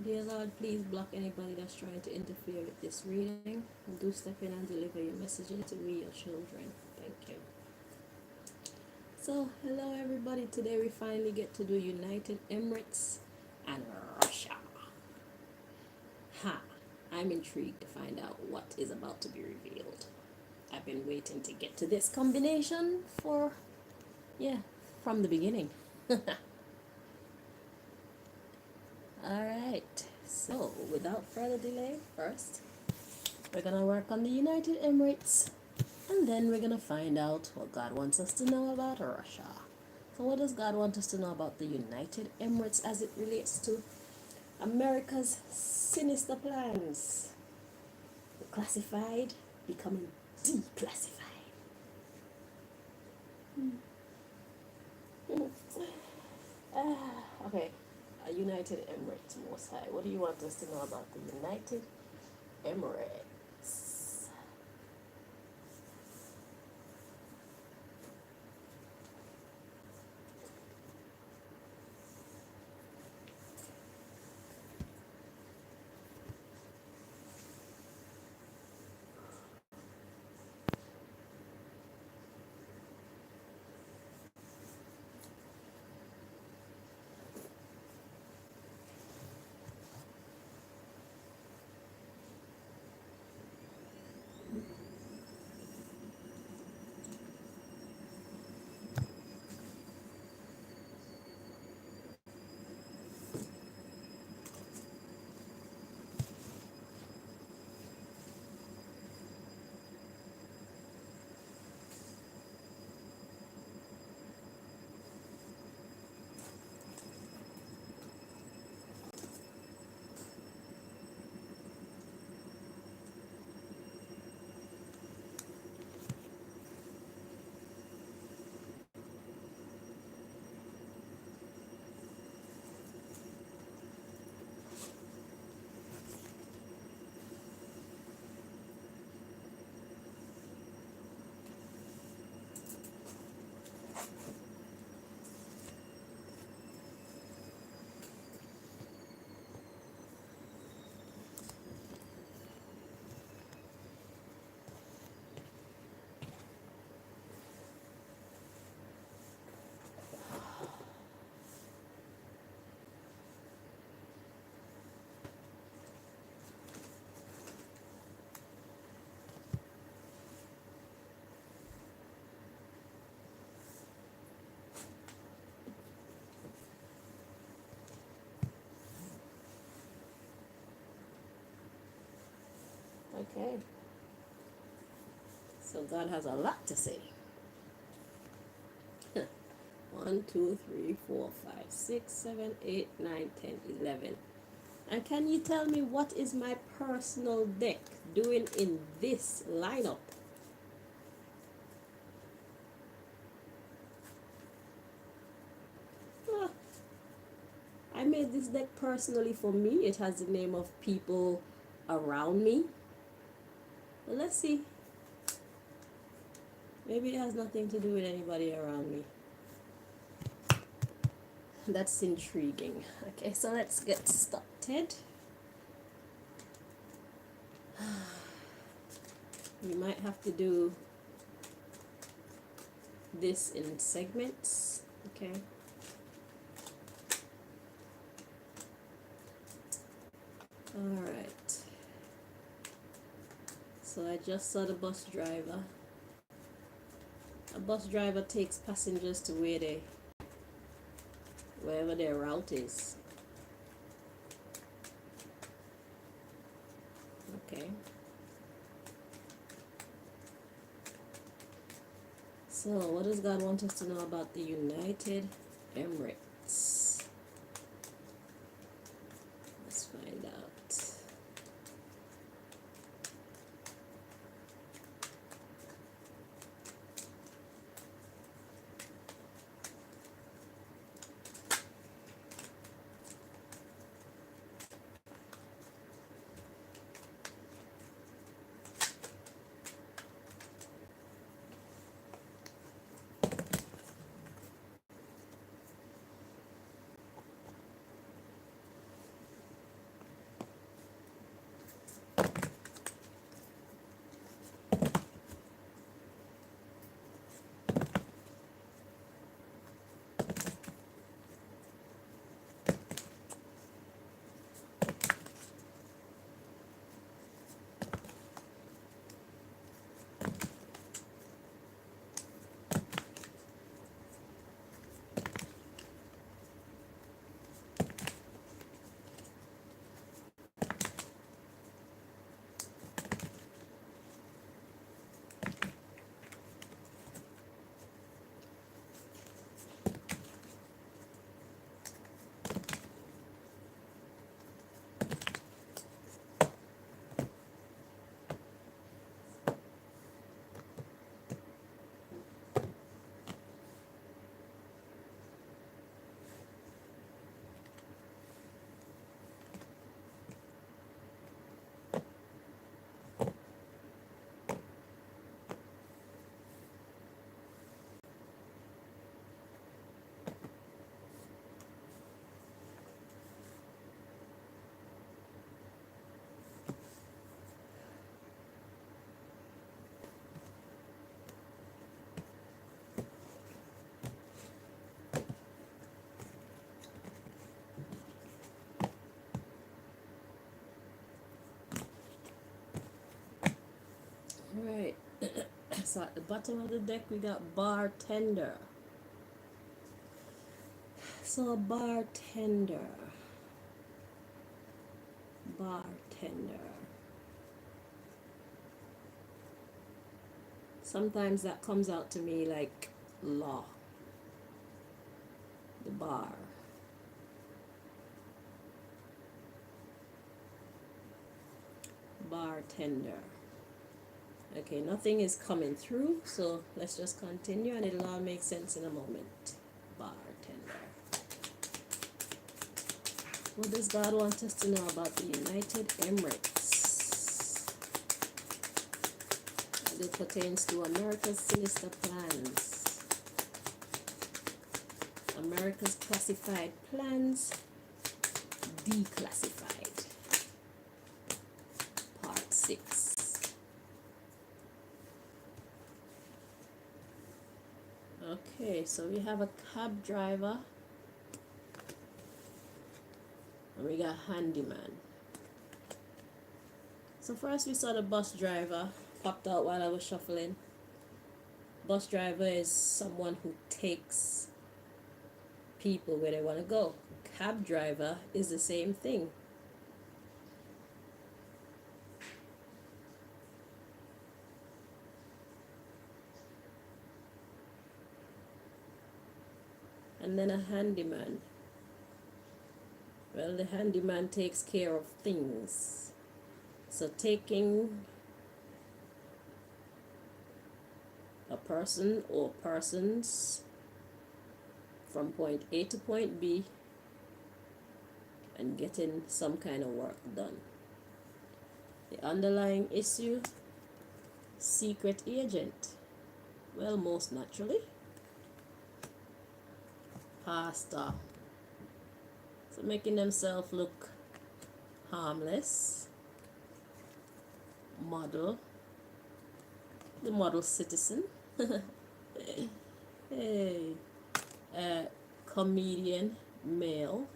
Dear Lord, please block anybody that's trying to interfere with this reading. Do step in and deliver your messages to we, your children. Thank you. So, hello everybody. Today we finally get to do United Emirates and Russia. Ha! I'm intrigued to find out what is about to be revealed. I've been waiting to get to this combination for, yeah, from the beginning. Alright, so without further delay, first we're gonna work on the United Emirates and then we're gonna find out what God wants us to know about Russia. So, what does God want us to know about the United Emirates as it relates to America's sinister plans? The classified becoming declassified. Okay, United Emirates, Most High. What do you want us to know about the United Emirates? Okay, so God has a lot to say. 1, 2, 3, 4, 5, 6, 7, 8, 9, 10, 11. And can you tell me what is my personal deck doing in this lineup? Ah, I made this deck personally for me. It has the name of people around me. Well, let's see. Maybe it has nothing to do with anybody around me. That's intriguing. Okay, so let's get started. We might have to do this in segments. Okay. All right. So I just saw the bus driver. A bus driver takes passengers to wherever their route is. Okay. So what does God want us to know about the United Emirates? Let's find out. So at the bottom of the deck we got bartender. So bartender. Sometimes that comes out to me like law. The bar. Bartender. Okay, nothing is coming through, so let's just continue and it'll all make sense in a moment. Bartender. What does God want us to know about the United Emirates? As it pertains to America's sinister plans. America's classified plans, declassified. Part 6. Okay, so we have a cab driver and we got handyman. So first we saw the bus driver popped out while I was shuffling. Bus driver is someone who takes people where they want to go. Cab driver is the same thing. And then a handyman. Well, the handyman takes care of things. So taking a person or persons from point A to point B and getting some kind of work done. The underlying issue, secret agent. Well, most naturally, pastor. So making themselves look harmless. Model. The model citizen. Hey. Comedian, male.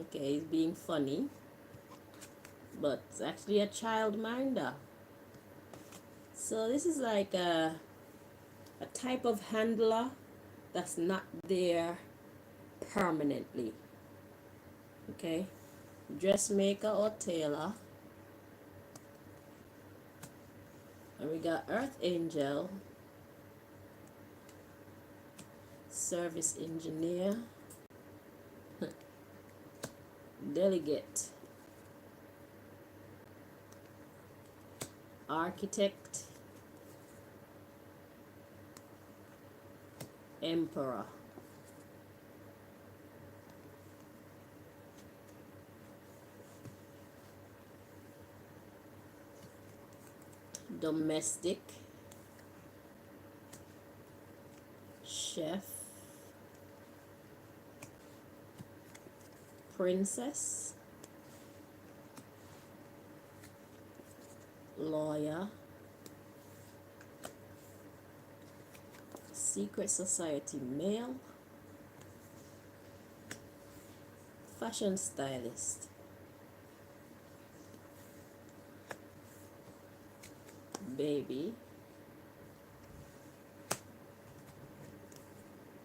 Okay, he's being funny. But it's actually a childminder. So this is like a type of handler that's not there permanently. Okay, dressmaker or tailor. And we got earth angel, service engineer, delegate, architect, emperor. Domestic, chef, princess, lawyer, secret society male, fashion stylist, baby,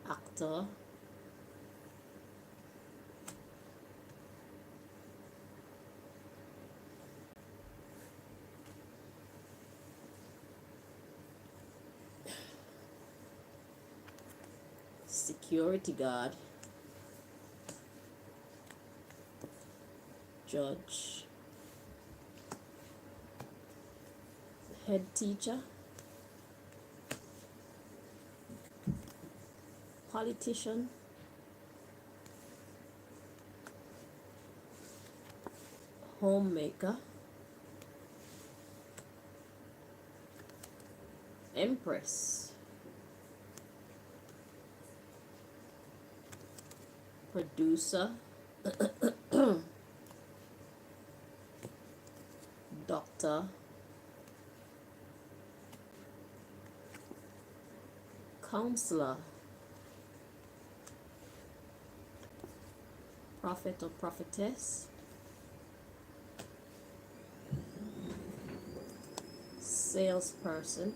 actor, security guard, judge, head teacher, politician, homemaker, empress, producer, doctor, counselor, prophet or prophetess, salesperson,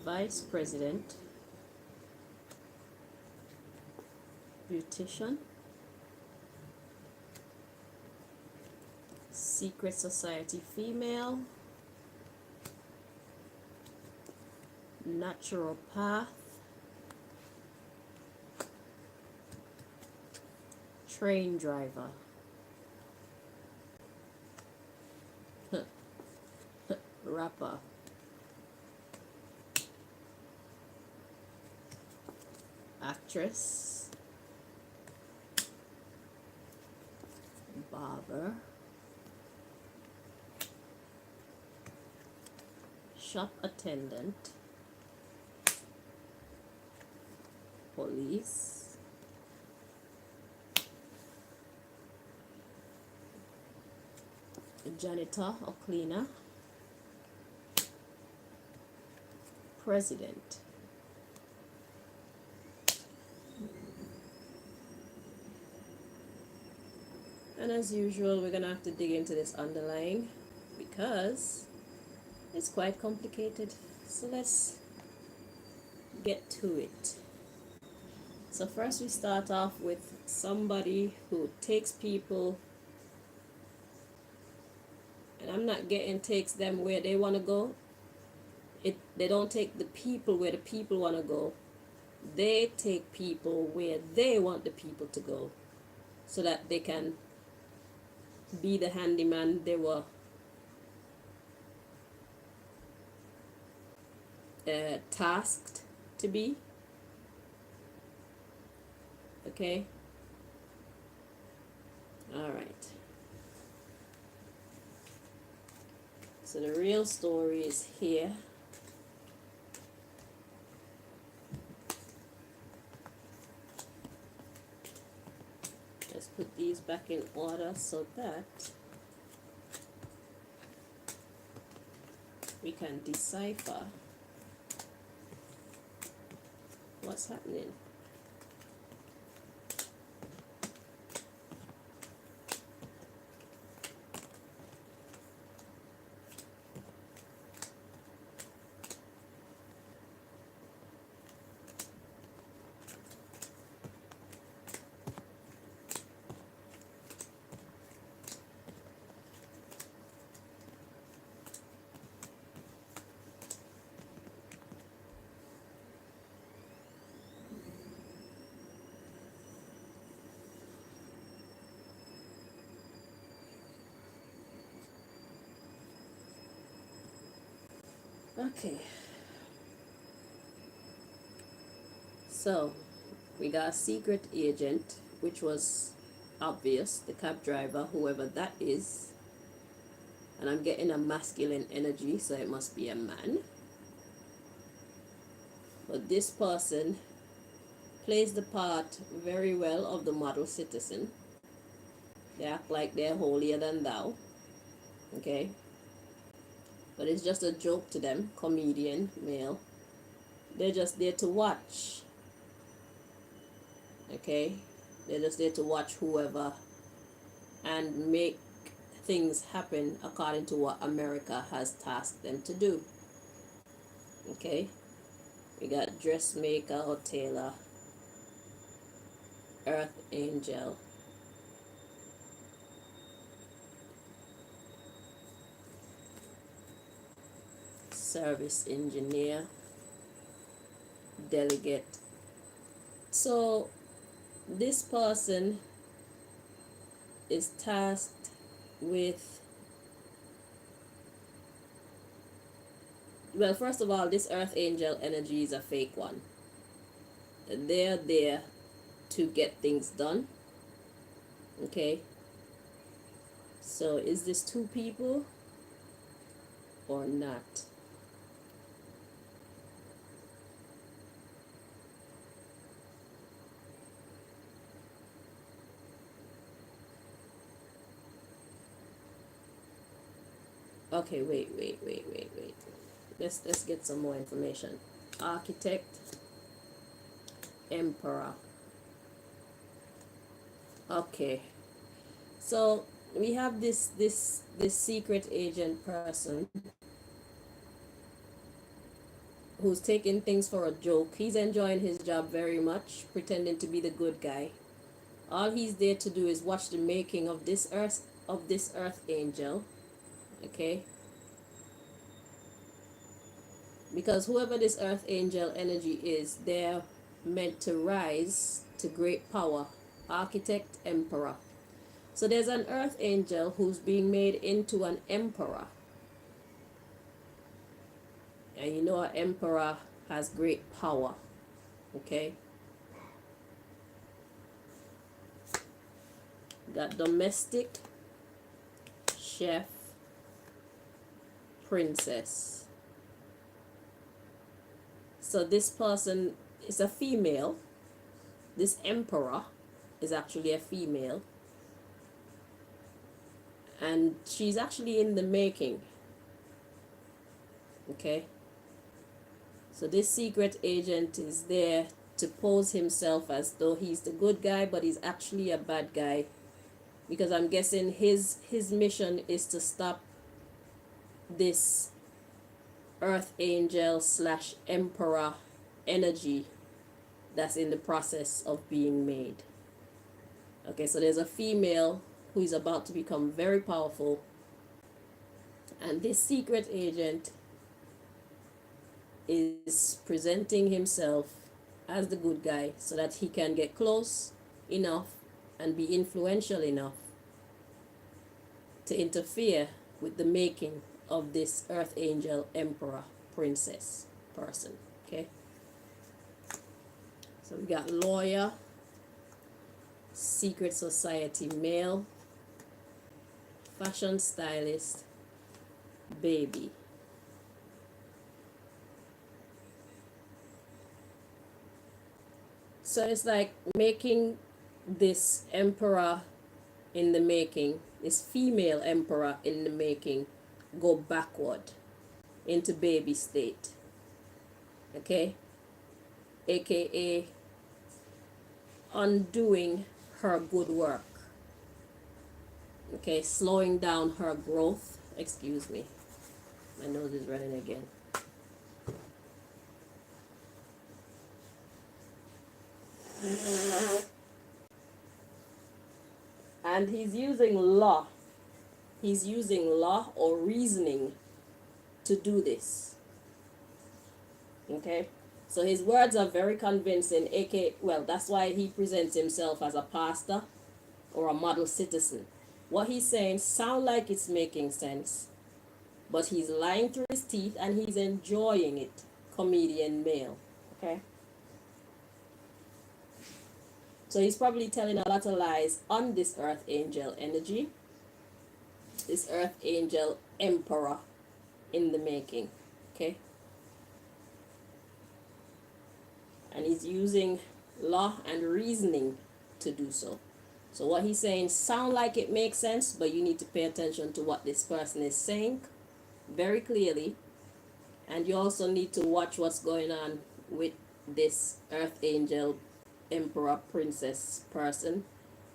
vice president, beautician, secret society female, naturopath, train driver, rapper, actress, barber, shop attendant, police, janitor or cleaner, president. And as usual, we're gonna have to dig into this underlying because it's quite complicated. So let's get to it. So first we start off with somebody who takes people, and I'm not getting takes them where they want to go. They don't take the people where the people want to go. They take people where they want the people to go so that they can be the handyman they were tasked to be. Okay? Alright. So the real story is here. Let's put these back in order so that we can decipher what's happening. Okay, so we got a secret agent, which was obvious, the cab driver, whoever that is, and I'm getting a masculine energy, so it must be a man. But this person plays the part very well of the model citizen. They act like they're holier than thou, okay? But it's just a joke to them, comedian, male. They're just there to watch, okay? They're just there to watch whoever and make things happen according to what America has tasked them to do, okay? We got dressmaker or tailor, earth angel, service engineer, delegate. So this person is tasked with, well, first of all, this earth angel energy is a fake one. They're there to get things done, okay? So is this two people or not? Okay, wait. Let's get some more information. Architect, emperor. Okay. So we have this secret agent person who's taking things for a joke. He's enjoying his job very much, pretending to be the good guy. All he's there to do is watch the making of this earth angel, okay? Because whoever this earth angel energy is, they're meant to rise to great power, architect, emperor. So there's an earth angel who's being made into an emperor. And you know an emperor has great power, okay? Got domestic, chef, princess. So this person is a female. This emperor is actually a female. And she's actually in the making. Okay? So this secret agent is there to pose himself as though he's the good guy, but he's actually a bad guy. Because I'm guessing his mission is to stop this earth angel slash emperor energy that's in the process of being made. Okay, so there's a female who is about to become very powerful, and this secret agent is presenting himself as the good guy so that he can get close enough and be influential enough to interfere with the making of this earth angel emperor princess person. Okay, so we got lawyer, secret society male, fashion stylist, baby. So it's like making this emperor in the making, this female emperor in the making, go backward into baby state. Okay? AKA undoing her good work. Okay, slowing down her growth. Excuse me. My nose is running again. And he's using law. He's using law or reasoning to do this. Okay? So his words are very convincing, aka, well, that's why he presents himself as a pastor or a model citizen. What he's saying sound like it's making sense, but he's lying through his teeth and he's enjoying it. Comedian male. Okay? So he's probably telling a lot of lies on this earth angel energy, this earth angel emperor in the making. Okay? And he's using law and reasoning to do so. So what he's saying sound like it makes sense, but you need to pay attention to what this person is saying very clearly. And you also need to watch what's going on with this earth angel emperor princess person.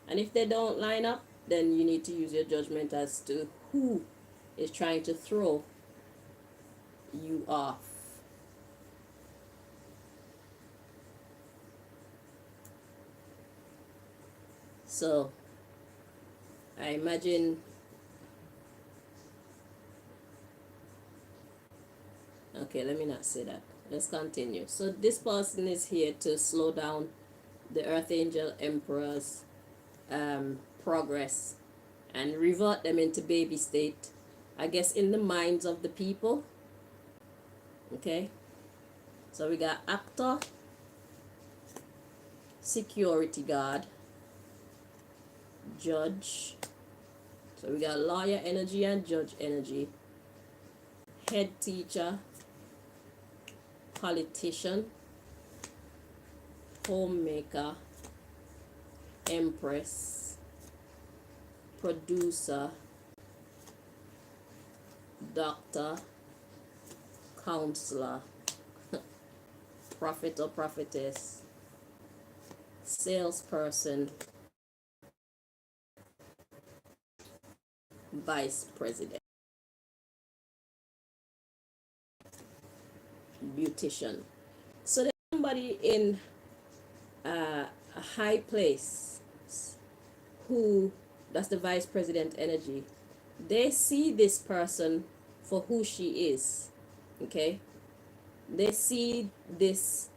And if they don't line up, then you need to use your judgment as to who is trying to throw you off. So I imagine, okay, let me not say that. Let's continue. So this person is here to slow down the earth angel emperor's progress and revert them into baby state, I guess, in the minds of the people. Okay, so we got actor, security guard, judge. So we got lawyer energy and judge energy, head teacher, politician, homemaker, empress, producer, doctor, counselor, prophet or prophetess, salesperson, vice president. Beautician. So there's somebody in a high place who, that's the vice president energy. They see this person for who she is. Okay? They see this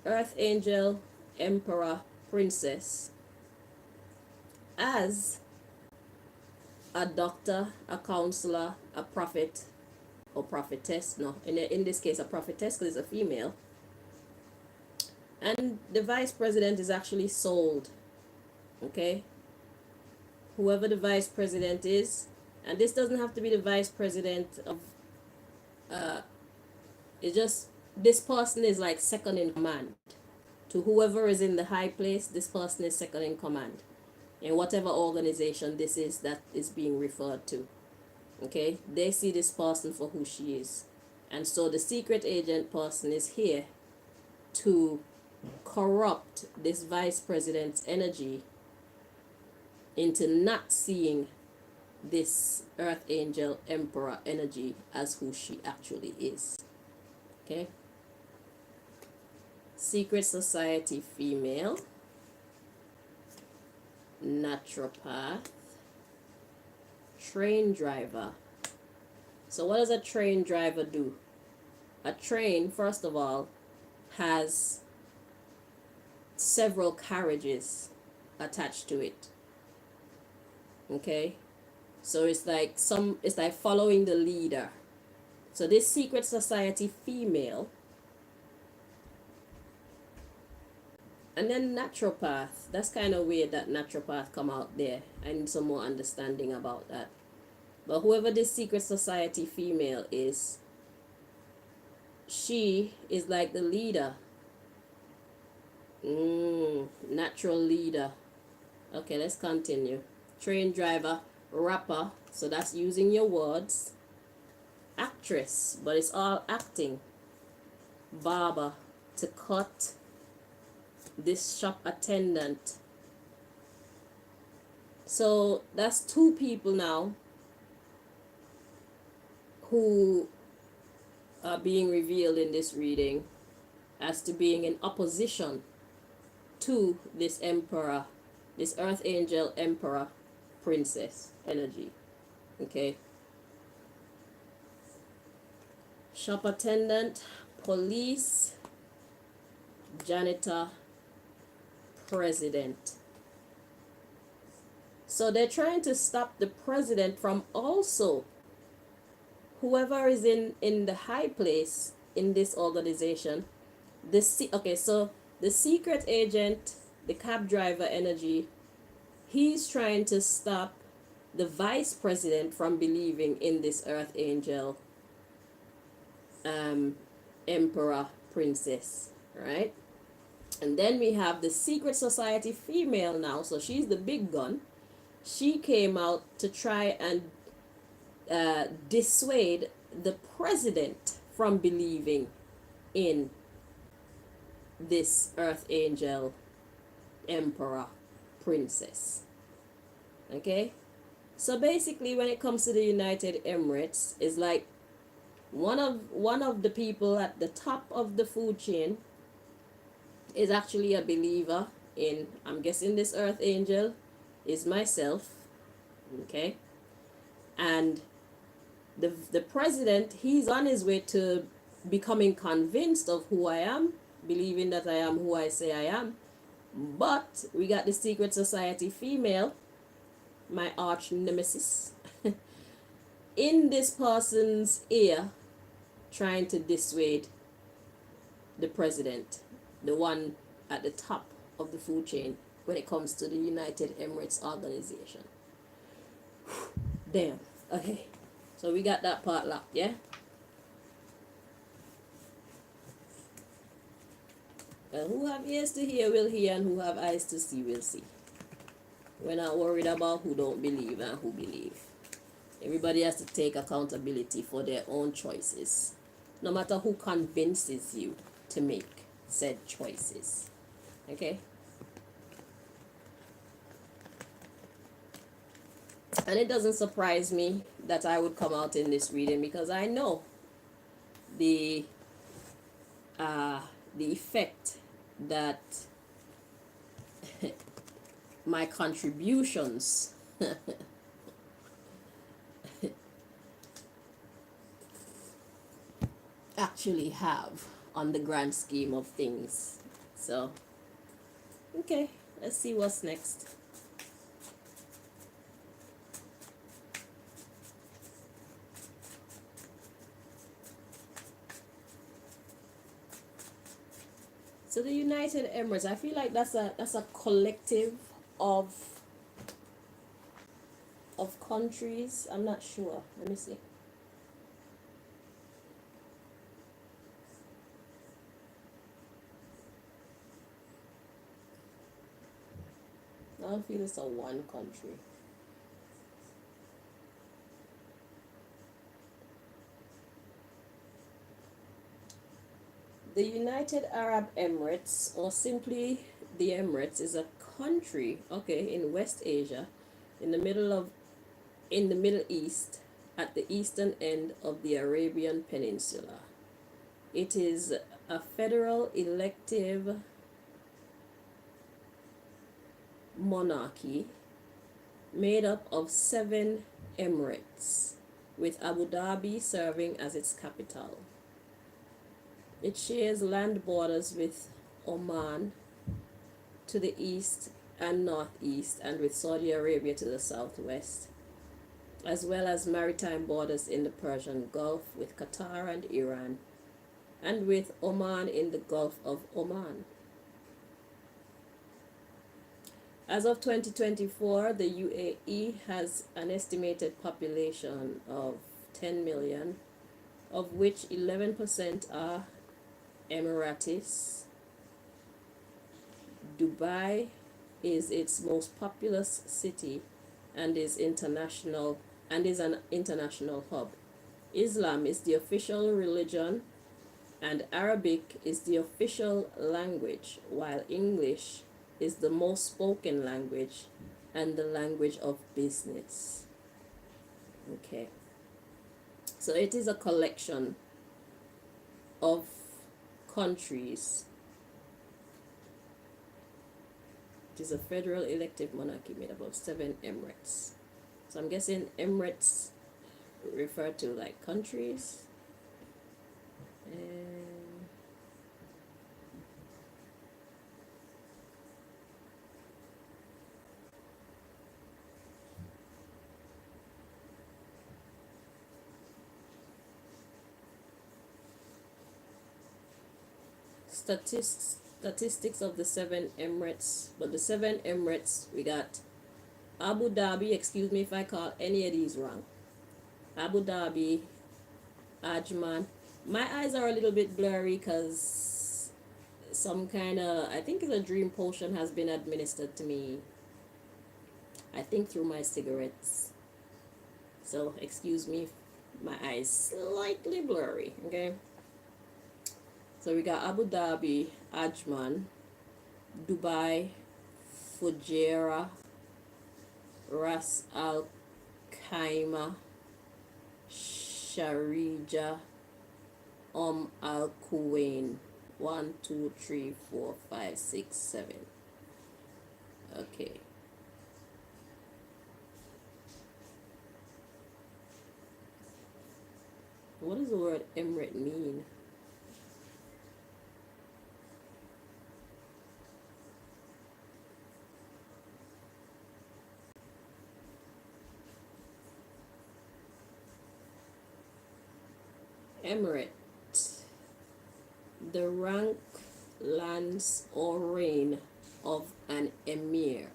earth angel, emperor, princess as a doctor, a counselor, a prophet, or prophetess. No, in this case, a prophetess because it's a female. And the vice president is actually sold. Okay? Whoever the vice president is, and this doesn't have to be the vice president of, it's just, this person is like second in command. To whoever is in the high place, this person is second in command. In whatever organization this is that is being referred to. Okay? They see this person for who she is. And so the secret agent person is here to corrupt this vice president's energy into not seeing this earth angel emperor energy as who she actually is. Okay? Secret society female, naturopath, train driver. So what does a train driver do? A train, first of all, has several carriages attached to it. Okay? So it's like following the leader. So this secret society female, and then naturopath. That's kind of weird that naturopath come out there. I need some more understanding about that. But whoever this secret society female is, she is like the leader. Natural leader. Okay, let's continue. Train driver, rapper. So that's using your words. Actress, but it's all acting. Barber, to cut. This shop attendant. So that's two people now who are being revealed in this reading as to being in opposition to this emperor, this earth angel emperor princess energy. Okay? Shop attendant, police, janitor, president. So they're trying to stop the president from also, whoever is in the high place in this organization, so the secret agent, the cab driver energy, he's trying to stop the vice president from believing in this earth angel emperor princess, right? And then we have the secret society female now, so she's the big gun. She came out to try and dissuade the president from believing in this earth angel emperor princess. Okay? So basically when it comes to the United Emirates, is like one of the people at the top of the food chain is actually a believer in, I'm guessing this earth angel is myself. Okay? And the president, he's on his way to becoming convinced of who I am, believing that I am who I say I am. But we got the secret society female, my arch nemesis, in this person's ear, trying to dissuade the president, the one at the top of the food chain when it comes to the United Emirates organization. Damn. Okay. So we got that part locked, yeah? Who have ears to hear will hear, and who have eyes to see will see. We're not worried about who don't believe and who believe. Everybody has to take accountability for their own choices, no matter who convinces you to make said choices. Okay? And it doesn't surprise me that I would come out in this reading, because I know the uh, the effect that my contributions actually have on the grand scheme of things. So, okay, let's see what's next. So the United Emirates, I feel like that's a collective of countries. I'm not sure. Let me see. I don't feel it's a one country. The United Arab Emirates, or simply the Emirates, is a country, okay, in West Asia, in the Middle East, at the eastern end of the Arabian Peninsula. It is a federal elective monarchy made up of 7 emirates, with Abu Dhabi serving as its capital. It shares land borders with Oman to the east and northeast, and with Saudi Arabia to the southwest, as well as maritime borders in the Persian Gulf with Qatar and Iran, and with Oman in the Gulf of Oman. As of 2024, the UAE has an estimated population of 10 million, of which 11% are Emiratis. Dubai is its most populous city and is an international hub. Islam is the official religion and Arabic is the official language, while English is the most spoken language and the language of business. Okay. So it is a collection of countries. It is a federal elective monarchy made up of 7 emirates. So I'm guessing emirates refer to like countries. And statistics of the 7 emirates. But the 7 emirates, we got Abu Dhabi, excuse me if I call any of these wrong. Abu Dhabi, Ajman. My eyes are a little bit blurry because some kind of, I think it's a dream potion has been administered to me, I think through my cigarettes. So excuse me if my eyes slightly blurry, okay? So we got Abu Dhabi, Ajman, Dubai, Fujairah, Ras Al Khaimah, Sharjah, Al Kuwain. 1, 2, 3, 4, 5, 6, 7. Okay. What does the word emirate mean? Emirate. The rank, lands, or reign of an emir.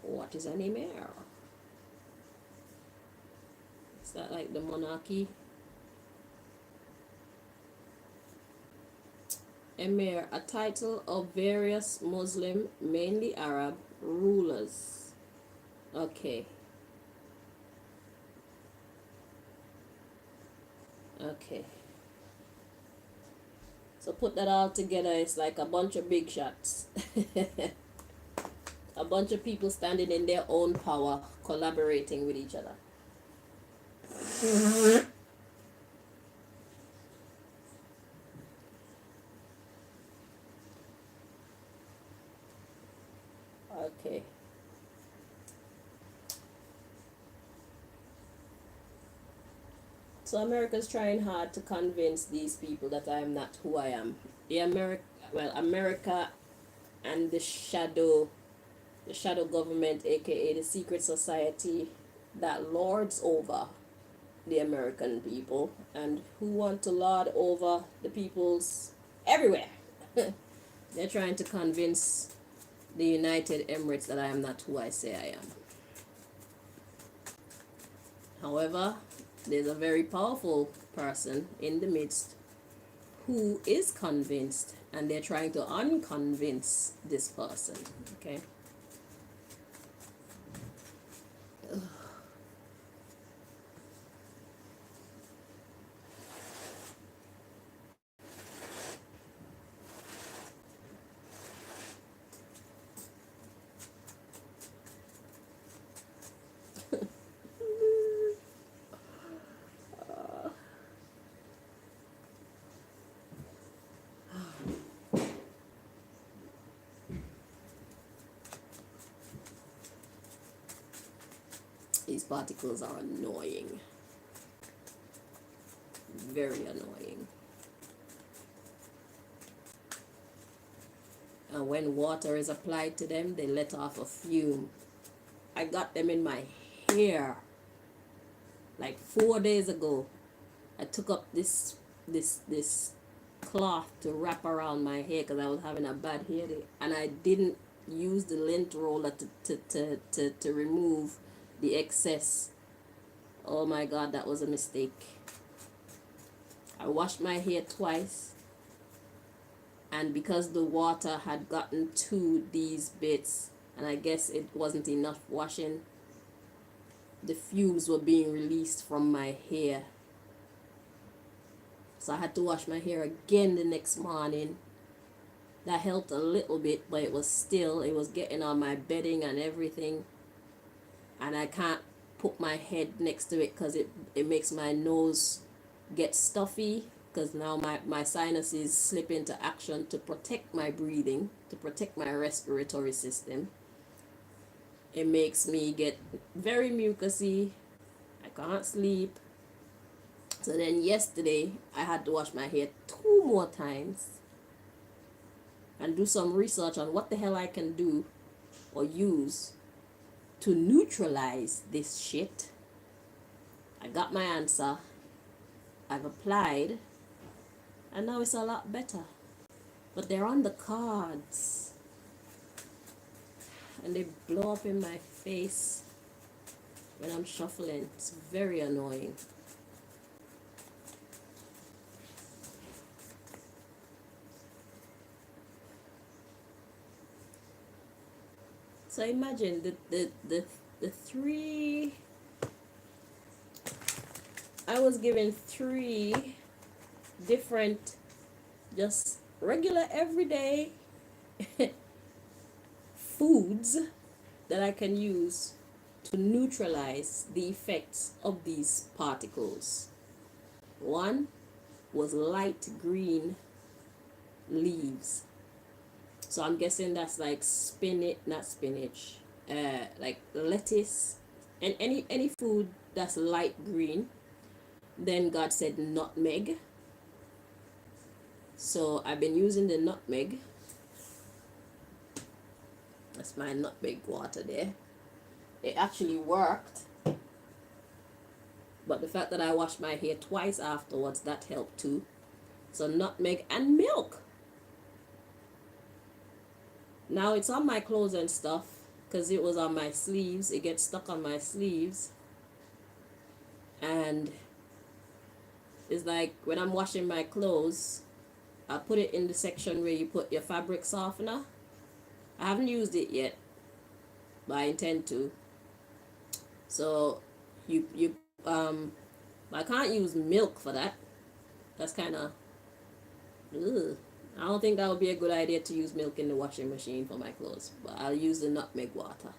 What is an emir? Is that like the monarchy? Emir, a title of various Muslim, mainly Arab, rulers. Okay. Okay. So put that all together, it's like a bunch of big shots. A bunch of people standing in their own power, collaborating with each other. Okay. So America's trying hard to convince these people that I am not who I am. America and the shadow government, aka the secret society that lords over the American people and who want to lord over the peoples everywhere. They're trying to convince the United Emirates that I am not who I say I am. However, there's a very powerful person in the midst who is convinced, and they're trying to unconvince this person. Okay. These particles are annoying. Very annoying. And when water is applied to them, they let off a fume. I got them in my hair. Like 4 days ago, I took up this cloth to wrap around my hair because I was having a bad hair day, and I didn't use the lint roller to remove the excess. Oh my god, that was a mistake. I washed my hair twice, and because the water had gotten to these bits, and I guess it wasn't enough washing, the fumes were being released from my hair. So I had to wash my hair again the next morning. That helped a little bit, but it was getting on my bedding and everything. And I can't put my head next to it because it makes my nose get stuffy, because now my sinuses slip into action to protect my breathing, to protect my respiratory system. It makes me get very mucousy. I can't sleep. So then yesterday I had to wash my hair 2 more times and do some research on what the hell I can do or use to neutralize this shit. I got my answer. I've applied, and now it's a lot better. But they're on the cards, and they blow up in my face when I'm shuffling. It's very annoying. So imagine the three. I was given 3 different, just regular everyday foods that I can use to neutralize the effects of these particles. One was light green leaves. So I'm guessing that's like like lettuce and any food that's light green. Then God said nutmeg. So I've been using the nutmeg. That's my nutmeg water there. It actually worked. But the fact that I washed my hair twice afterwards, that helped too. So nutmeg and milk. Now it's on my clothes and stuff because it was on my sleeves. It gets stuck on my sleeves. And it's like when I'm washing my clothes, I put it in the section where you put your fabric softener. I haven't used it yet, but I intend to. So I can't use milk for that. That's kind of, I don't think that would be a good idea to use milk in the washing machine for my clothes, but I'll use the nutmeg water.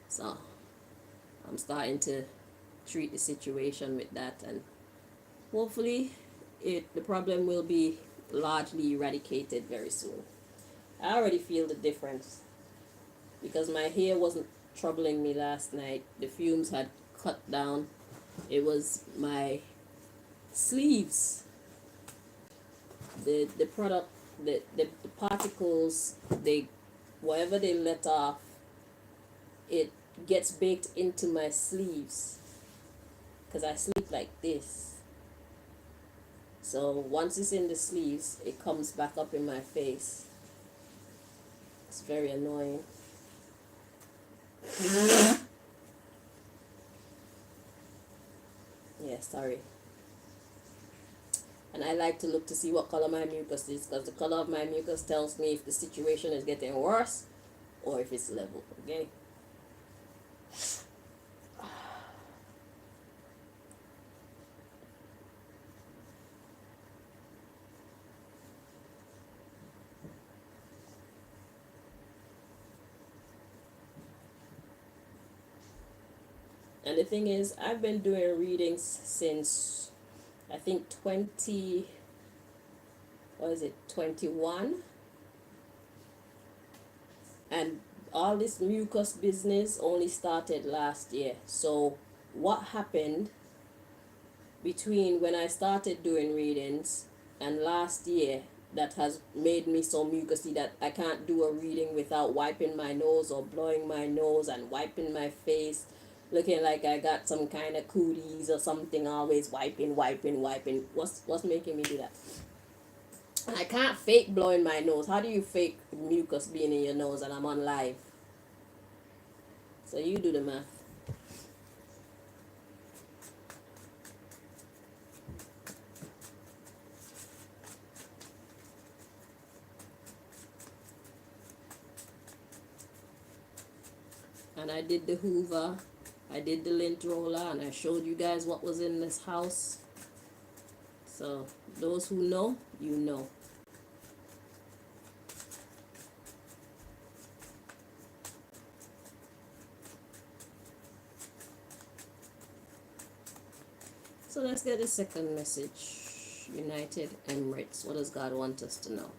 So I'm starting to treat the situation with that, and hopefully the problem will be largely eradicated very soon. I already feel the difference because my hair wasn't troubling me last night. The fumes had cut down. It was my sleeves. The product, the particles, they whatever they let off, it gets baked into my sleeves because I sleep like this. So once it's in the sleeves, it comes back up in my face. It's very annoying. Yeah, sorry. And I like to look to see what color my mucus is, because the color of my mucus tells me if the situation is getting worse or if it's level, okay? And the thing is, I've been doing readings since I think 21, and all this mucus business only started last year. So what happened between when I started doing readings and last year that has made me so mucusy that I can't do a reading without wiping my nose or blowing my nose and wiping my face, looking like I got some kind of cooties or something, always wiping. What's making me do that? I can't fake blowing my nose. How do you fake mucus being in your nose and I'm on live? So you do the math. And I did the Hoover, I did the lint roller, and I showed you guys what was in this house. So those who know, you know. So let's get the second message. United Emirates. What does God want us to know?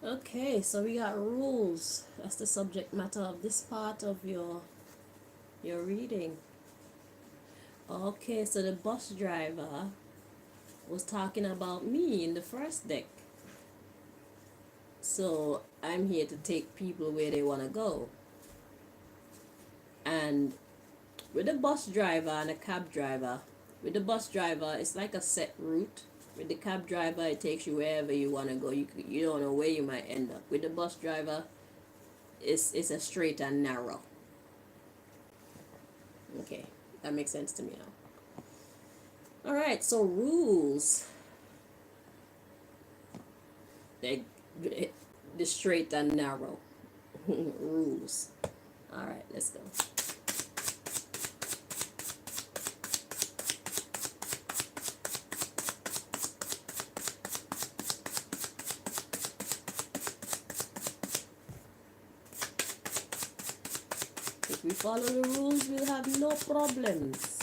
Okay, so we got rules. That's the subject matter of this part of your reading. Okay, so the bus driver was talking about me in the first deck. So I'm here to take people where they want to go. And with the bus driver and a cab driver, with the bus driver, it's like a set route. With the cab driver, it takes you wherever you want to go. You don't know where you might end up. With the bus driver, it's a straight and narrow. Okay, that makes sense to me now. All right, so rules. They, the straight and narrow rules. All right, let's go. If we follow the rules, we'll have no problems.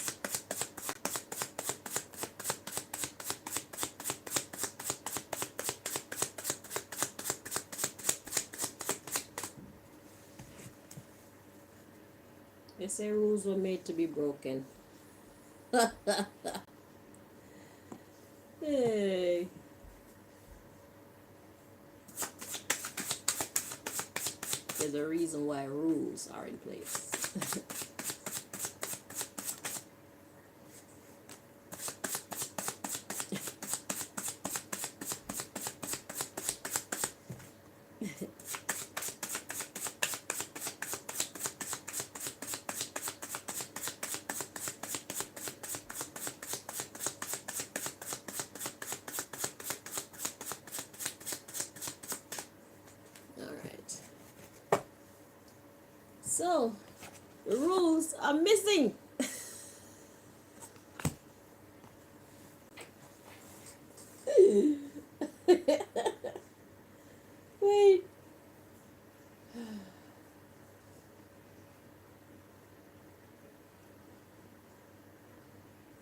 They say rules were made to be broken. Hey. There's a reason why rules are in place. So, the rules are missing. Wait.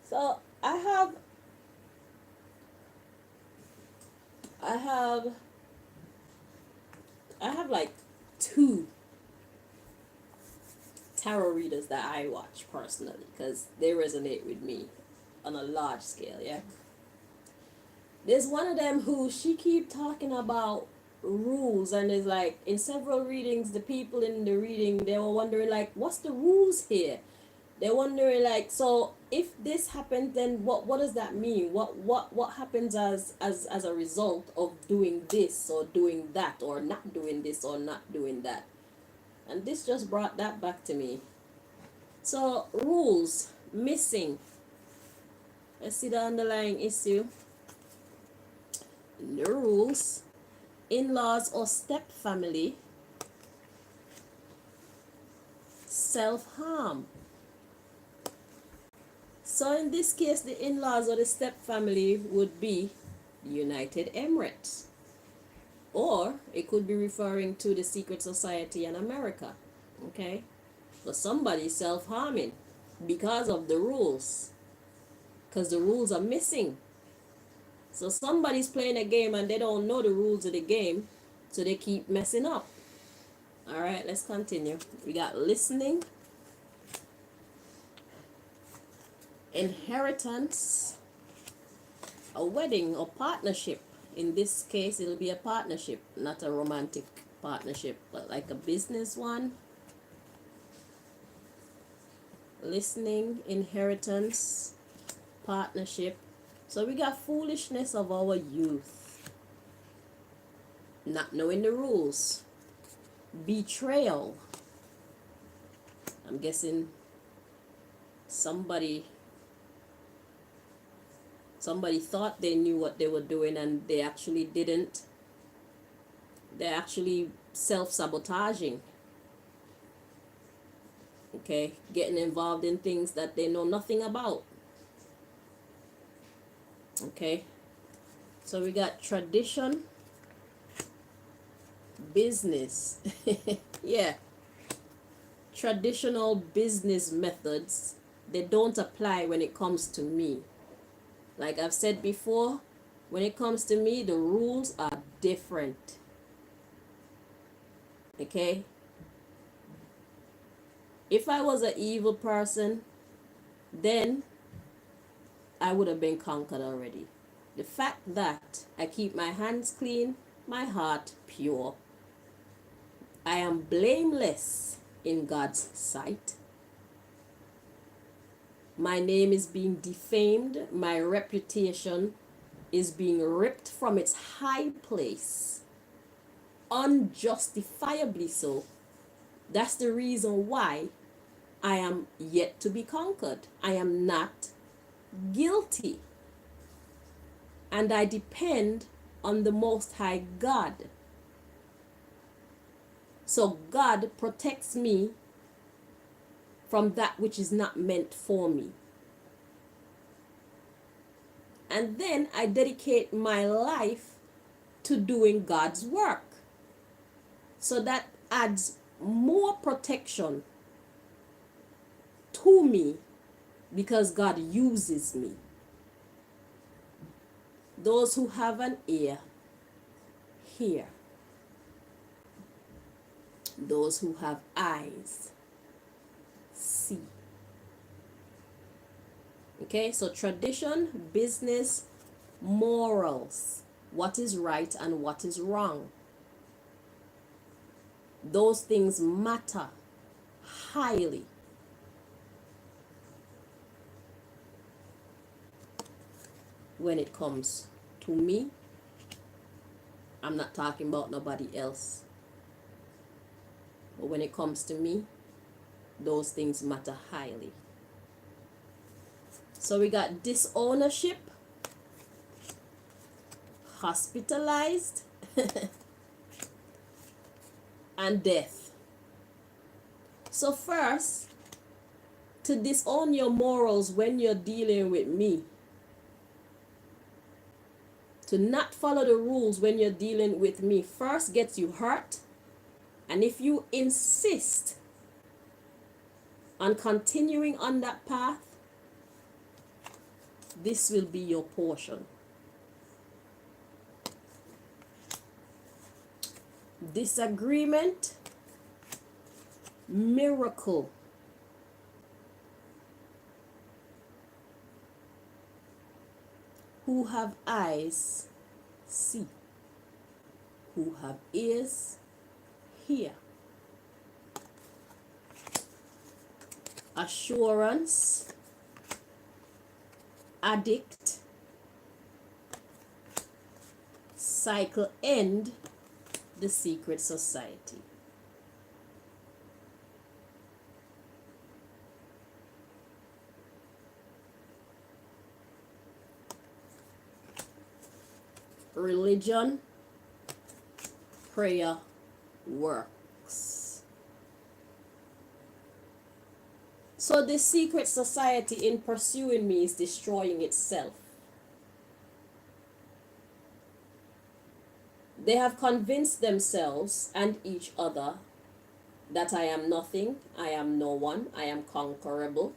So, I have like two tarot readers that I watch personally because they resonate with me on a large scale, yeah. There's one of them who she keep talking about rules, and is like in several readings the people in the reading, they were wondering like, what's the rules here? They're wondering like, so if this happens, then what does that mean? What happens as a result of doing this or doing that, or not doing this or not doing that? And this just brought that back to me. So rules missing. Let's see the underlying issue. The rules, in-laws or step family, self-harm. So in this case, the in-laws or the step family would be the United Emirates. Or it could be referring to the secret society in America. Okay? So somebody's self-harming because of the rules. Because the rules are missing. So somebody's playing a game and they don't know the rules of the game, so they keep messing up. All right, let's continue. We got listening, inheritance, a wedding or partnership. In this case, it'll be a partnership, not a romantic partnership, but like a business one. Listening, inheritance, partnership. So we got foolishness of our youth, not knowing the rules, betrayal. I'm guessing somebody thought they knew what they were doing and they actually didn't. They're actually self-sabotaging. Okay, getting involved in things that they know nothing about. Okay, so we got tradition, business. Yeah, traditional business methods, they don't apply when it comes to me. Like I've said before, when it comes to me, the rules are different. Okay? If I was an evil person, then I would have been conquered already. The fact that I keep my hands clean, my heart pure, I am blameless in God's sight. My name is being defamed, my reputation is being ripped from its high place, unjustifiably so. That's the reason why I am yet to be conquered. I am not guilty. And I depend on the Most High God. So God protects me from that which is not meant for me. And then I dedicate my life to doing God's work. So that adds more protection to me because God uses me. Those who have an ear, hear. Those who have eyes, see. Okay, so tradition, business, morals. What is right and what is wrong. Those things matter highly. When it comes to me, I'm not talking about nobody else. But when it comes to me, those things matter highly. So we got disownership, hospitalized, and death. So first, to disown your morals when you're dealing with me, to not follow the rules when you're dealing with me, first gets you hurt. And if you insist on continuing on that path, this will be your portion. Disagreement, miracle. Who have eyes, see. Who have ears, hear. Assurance, addict, cycle end, the secret society. Religion, prayer, works. So the secret society in pursuing me is destroying itself. They have convinced themselves and each other that I am nothing, I am no one, I am conquerable,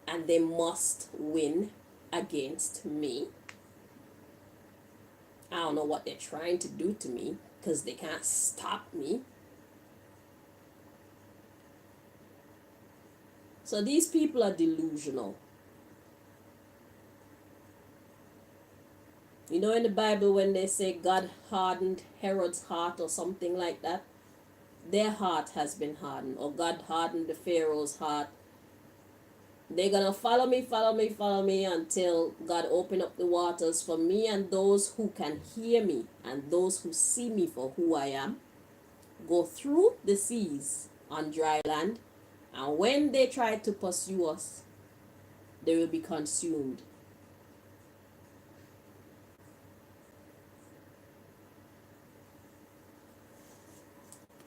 and they must win against me. I don't know what they're trying to do to me because they can't stop me. So these people are delusional. You know, in the Bible when they say God hardened Herod's heart or something like that, their heart has been hardened, or God hardened the Pharaoh's heart. They're gonna follow me until God open up the waters for me and those who can hear me and those who see me for who I am. Go through the seas on dry land, and when they try to pursue us, they will be consumed.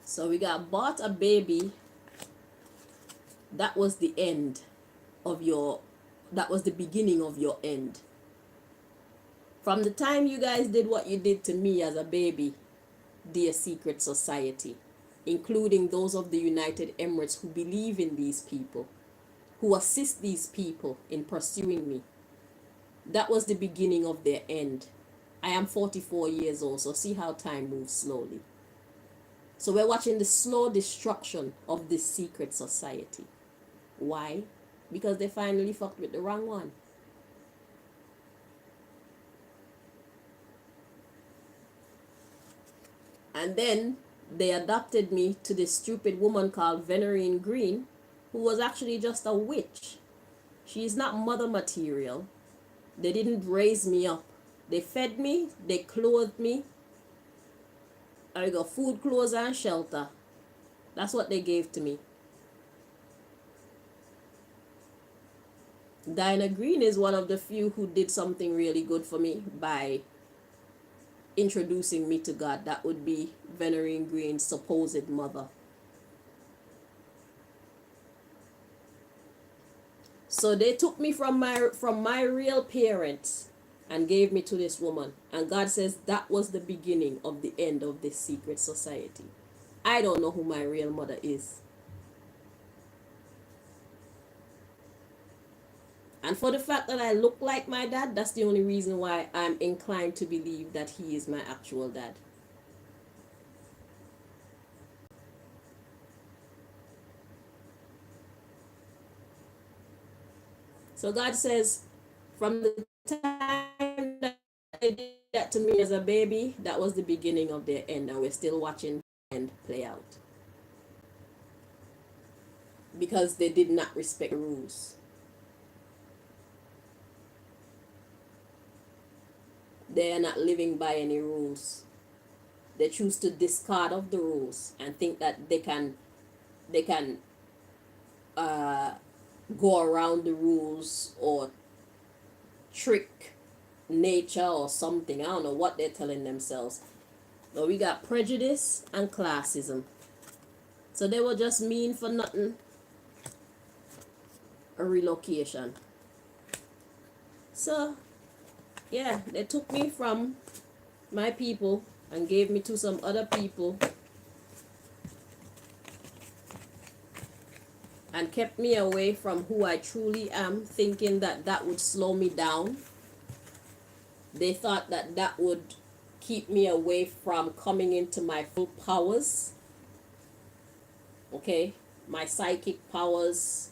So we got bought a baby. That was the end of your, that was the beginning of your end. From the time you guys did what you did to me as a baby, dear secret society, including those of the United Emirates who believe in these people, who assist these people in pursuing me, that was the beginning of their end. I am 44 years old, so see how time moves slowly. So we're watching the slow destruction of this secret society. Why? Because they finally fucked with the wrong one. And then they adopted me to this stupid woman called Venerine Green, who was actually just a witch. She's not mother material. They didn't raise me up. They fed me, they clothed me. I got food, clothes, and shelter. That's what they gave to me. Diana Green is one of the few who did something really good for me by introducing me to God. That would be Venerine Green's supposed mother. So they took me from my real parents and gave me to this woman. And God says that was the beginning of the end of this secret society. I don't know who my real mother is. And for the fact that I look like my dad, that's the only reason why I'm inclined to believe that he is my actual dad. So God says, from the time that they did that to me as a baby, that was the beginning of their end. And we're still watching the end play out. Because they did not respect the rules. They are not living by any rules. They choose to discard of the rules and think that they can uh, go around the rules or trick nature or something. I don't know what they're telling themselves. But we got prejudice and classism. So they were just mean for nothing. A relocation. So yeah, they took me from my people and gave me to some other people and kept me away from who I truly am, thinking that that would slow me down. They thought that that would keep me away from coming into my full powers. Okay, my psychic powers,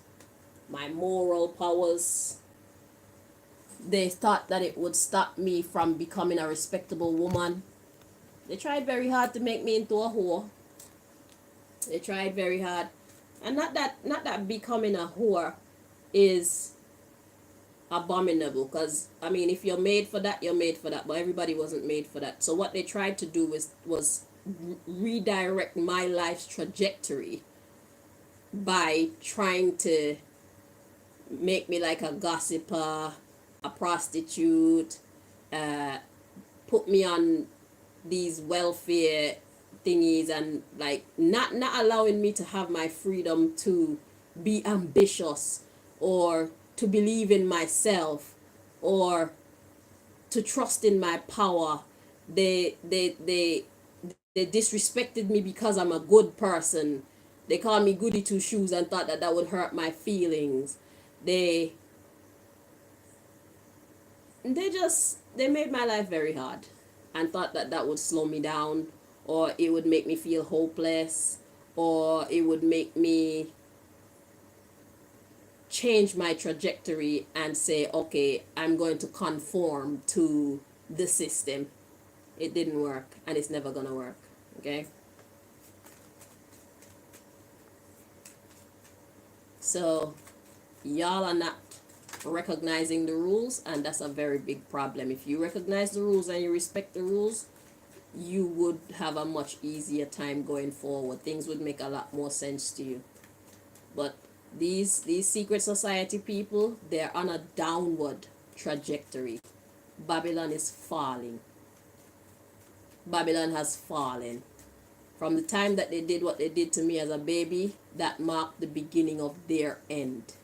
my moral powers. They thought that it would stop me from becoming a respectable woman. They tried very hard to make me into a whore. They tried very hard. And not that becoming a whore is abominable, because I mean, if you're made for that, you're made for that, but everybody wasn't made for that. So what they tried to do was redirect my life's trajectory by trying to make me like a gossiper, a prostitute, uh, put me on these welfare thingies, and like not allowing me to have my freedom to be ambitious or to believe in myself or to trust in my power. They disrespected me because I'm a good person. They called me goody two shoes and thought that that would hurt my feelings. They made my life very hard and thought that that would slow me down, or it would make me feel hopeless, or it would make me change my trajectory and say, okay, I'm going to conform to the system. It didn't work, and it's never gonna work. Okay, so y'all are not recognizing the rules, and that's a very big problem. If you recognize the rules and you respect the rules, you would have a much easier time going forward. Things would make a lot more sense to you. But these secret society people, they're on a downward trajectory. Babylon is falling. Babylon has fallen. From the time that they did what they did to me as a baby, that marked the beginning of their end.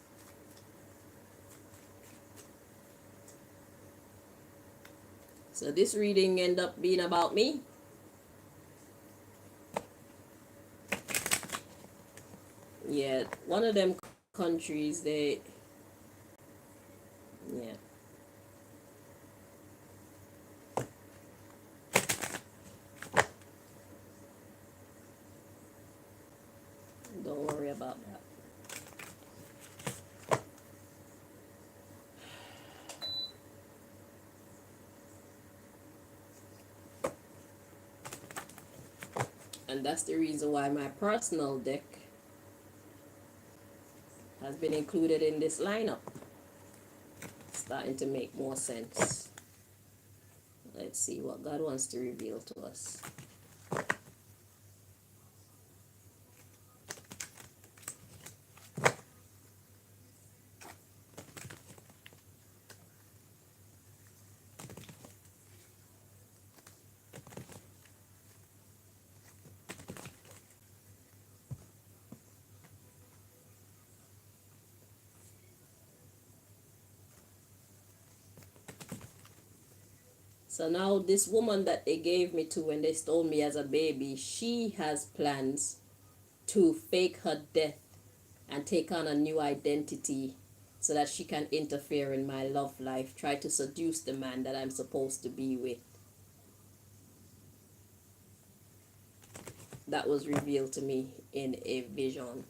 So this reading ended up being about me. Yeah, one of them countries, yeah. about that. And that's the reason why my personal deck has been included in this lineup. Starting to make more sense. Let's see what God wants to reveal to us. So now this woman that they gave me to when they stole me as a baby, she has plans to fake her death and take on a new identity so that she can interfere in my love life, try to seduce the man that I'm supposed to be with. That was revealed to me in a vision.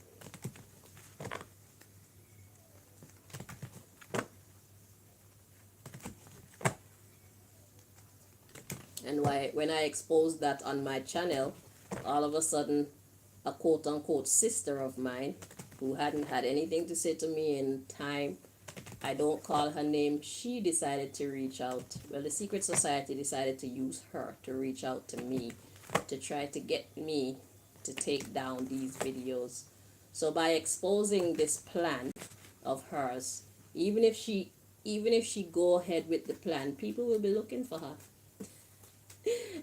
And when I exposed that on my channel, all of a sudden, a quote-unquote sister of mine, who hadn't had anything to say to me in time, I don't call her name, she decided to reach out. Well, the secret society decided to use her to reach out to me to try to get me to take down these videos. So by exposing this plan of hers, even if she go ahead with the plan, people will be looking for her.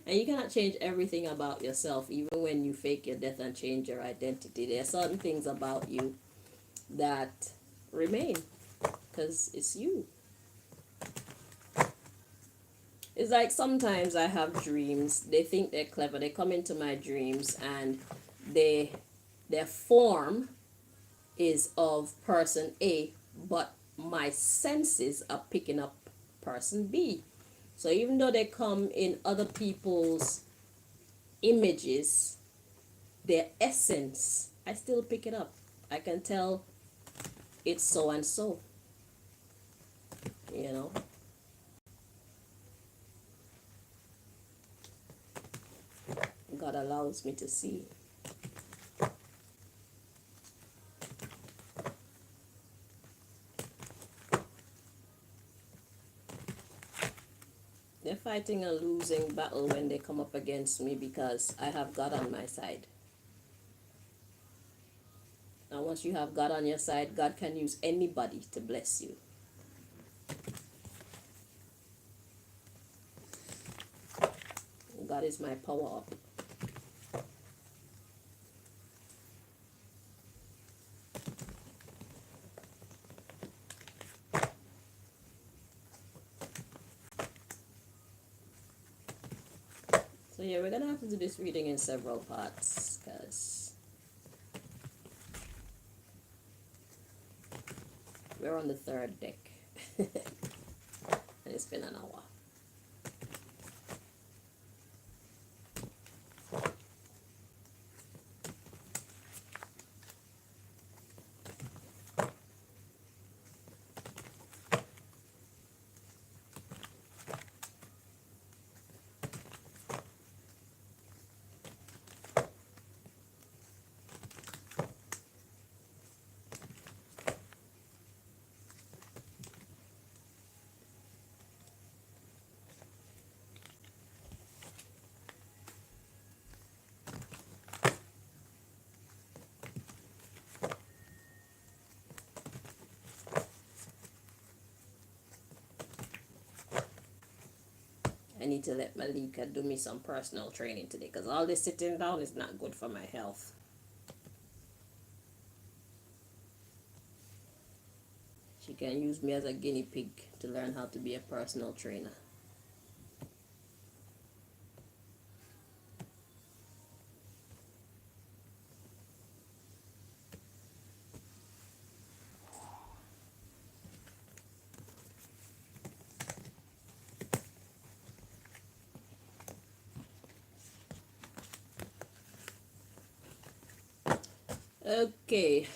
And you cannot change everything about yourself, even when you fake your death and change your identity. There are certain things about you that remain because it's you. It's like sometimes I have dreams. They think they're clever. They come into my dreams and their form is of person A, but my senses are picking up person B. So even though they come in other people's images, their essence, I still pick it up. I can tell it's so and so. You know? God allows me to see. They're fighting a losing battle when they come up against me because I have God on my side. And once you have God on your side, God can use anybody to bless you. God is my power up. So yeah, we're going to have to do this reading in several parts because we're on the third deck. And it's been an hour. I need to let Malika do me some personal training today because all this sitting down is not good for my health. She can use me as a guinea pig to learn how to be a personal trainer. Okay,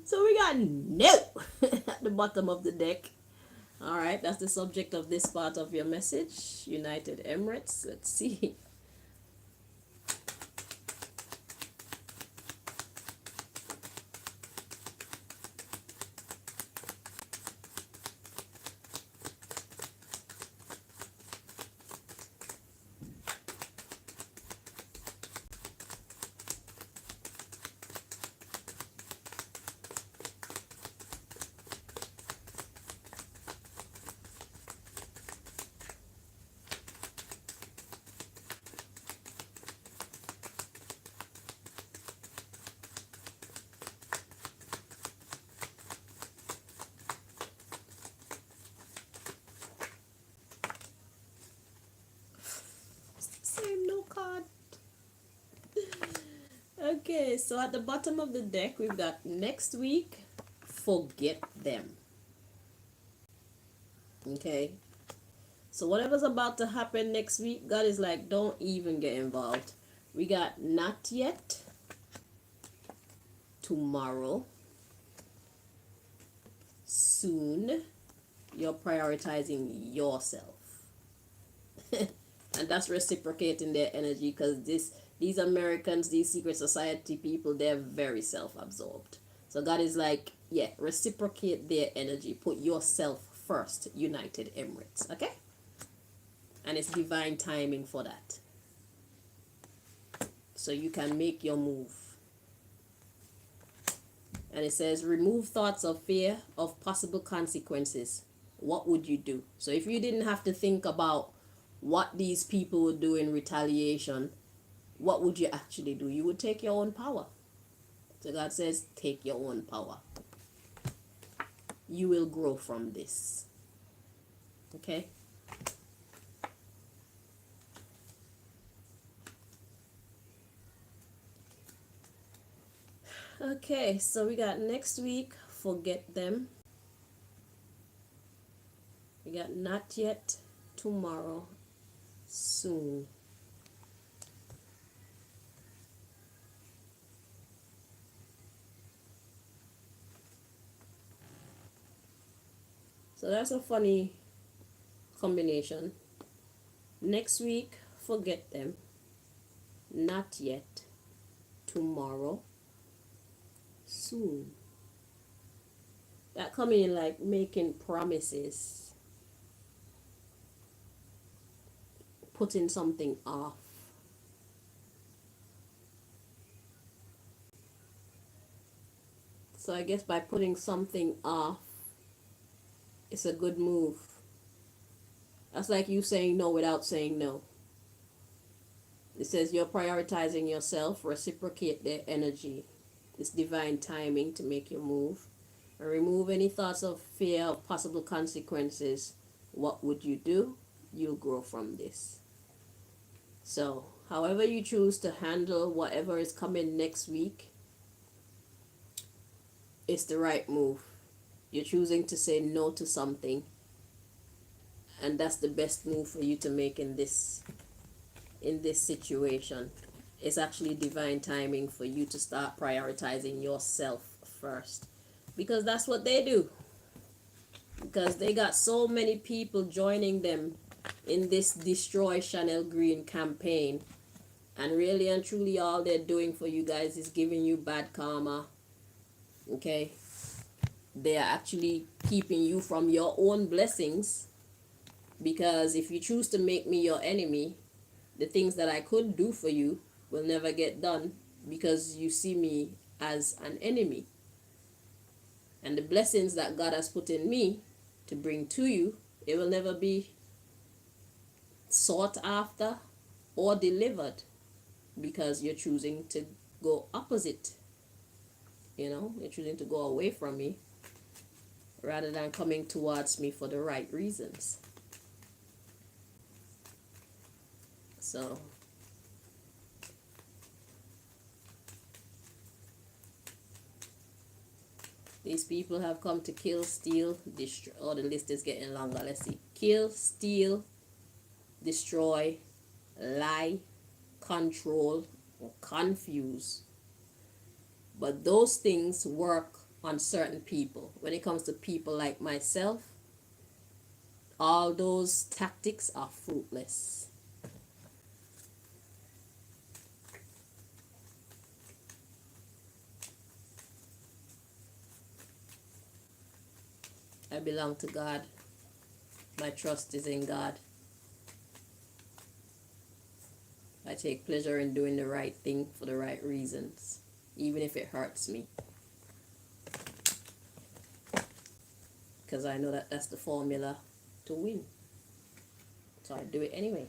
so we got no at the bottom of the deck. All right, that's the subject of this part of your message. United Emirates. Let's see. Same no card. Okay, so at the bottom of the deck, we've got next week, forget them. Okay, so whatever's about to happen next week, God is like, don't even get involved. We got not yet, tomorrow, soon. You're prioritizing yourself. And that's reciprocating their energy, because these Americans, these secret society people, they're very self-absorbed. So God is like, yeah, reciprocate their energy. Put yourself first, United Emirates. Okay? And it's divine timing for that. So you can make your move. And it says, remove thoughts of fear of possible consequences. What would you do? So if you didn't have to think about what these people would do in retaliation, what would you actually do? You would take your own power. So God says, take your own power. You will grow from this. Okay? Okay, so we got next week, forget them. We got not yet, tomorrow, soon. So that's a funny combination. Next week, forget them. Not yet, tomorrow, soon. That coming in like making promises, putting something off. So I guess by putting something off, it's a good move. That's like you saying no without saying no. It says you're prioritizing yourself, reciprocate their energy. It's divine timing to make your move. And remove any thoughts of fear of possible consequences. What would you do? You'll grow from this. So, however you choose to handle whatever is coming next week, it's the right move. You're choosing to say no to something, and that's the best move for you to make in this situation. It's actually divine timing for you to start prioritizing yourself first, because that's what they do. Because they got so many people joining them in this Destroy Chanel Green campaign, and really and truly all they're doing for you guys is giving you bad karma. Okay, they are actually keeping you from your own blessings, because if you choose to make me your enemy, the things that I could do for you will never get done, because you see me as an enemy. And the blessings that God has put in me to bring to you, it will never be sought after or delivered, because you're choosing to go opposite. You're choosing to go away from me rather than coming towards me for the right reasons. So these people have come to kill, steal, destroy. Oh, the list is getting longer. Let's see. Kill, steal, destroy, lie, control, or confuse. But those things work on certain people. When it comes to people like myself, all those tactics are fruitless. I belong to God. My trust is in God. I take pleasure in doing the right thing for the right reasons, even if it hurts me. Because I know that that's the formula to win. So I do it anyway.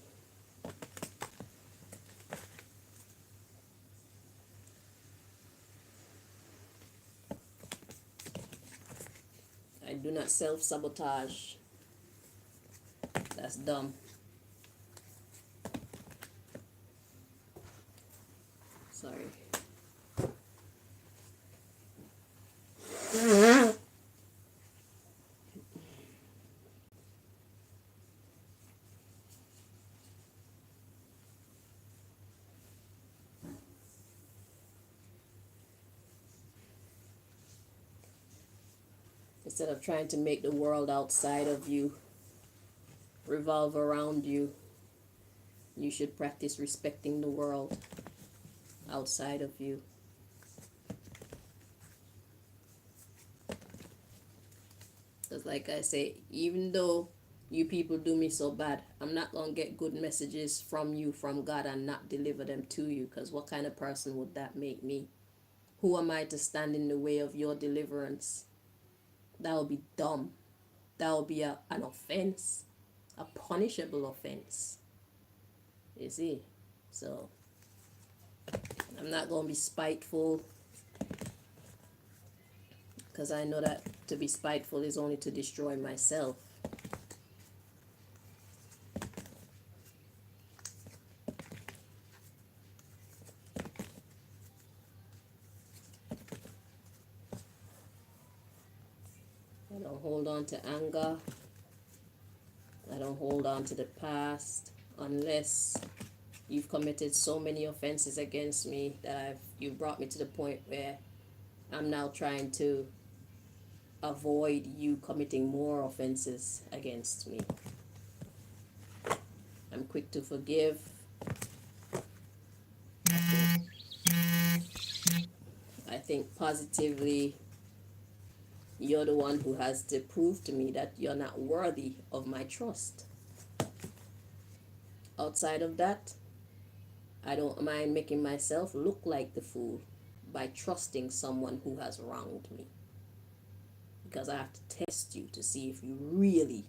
I do not self-sabotage. That's dumb. Sorry. Instead of trying to make the world outside of you revolve around you, you should practice respecting the world outside of you. Because like I say, even though you people do me so bad, I'm not going to get good messages from you, from God, and not deliver them to you. Because what kind of person would that make me? Who am I to stand in the way of your deliverance? That would be dumb. That would be an offense, a punishable offense. You see? So, I'm not going to be spiteful, because I know that to be spiteful is only to destroy myself. I don't hold on to anger. I don't hold on to the past unless you've committed so many offenses against me that you've brought me to the point where I'm now trying to avoid you committing more offenses against me. I'm quick to forgive. I think positively. You're the one who has to prove to me that you're not worthy of my trust. Outside of that, I don't mind making myself look like the fool by trusting someone who has wronged me. Because I have to test you to see if you really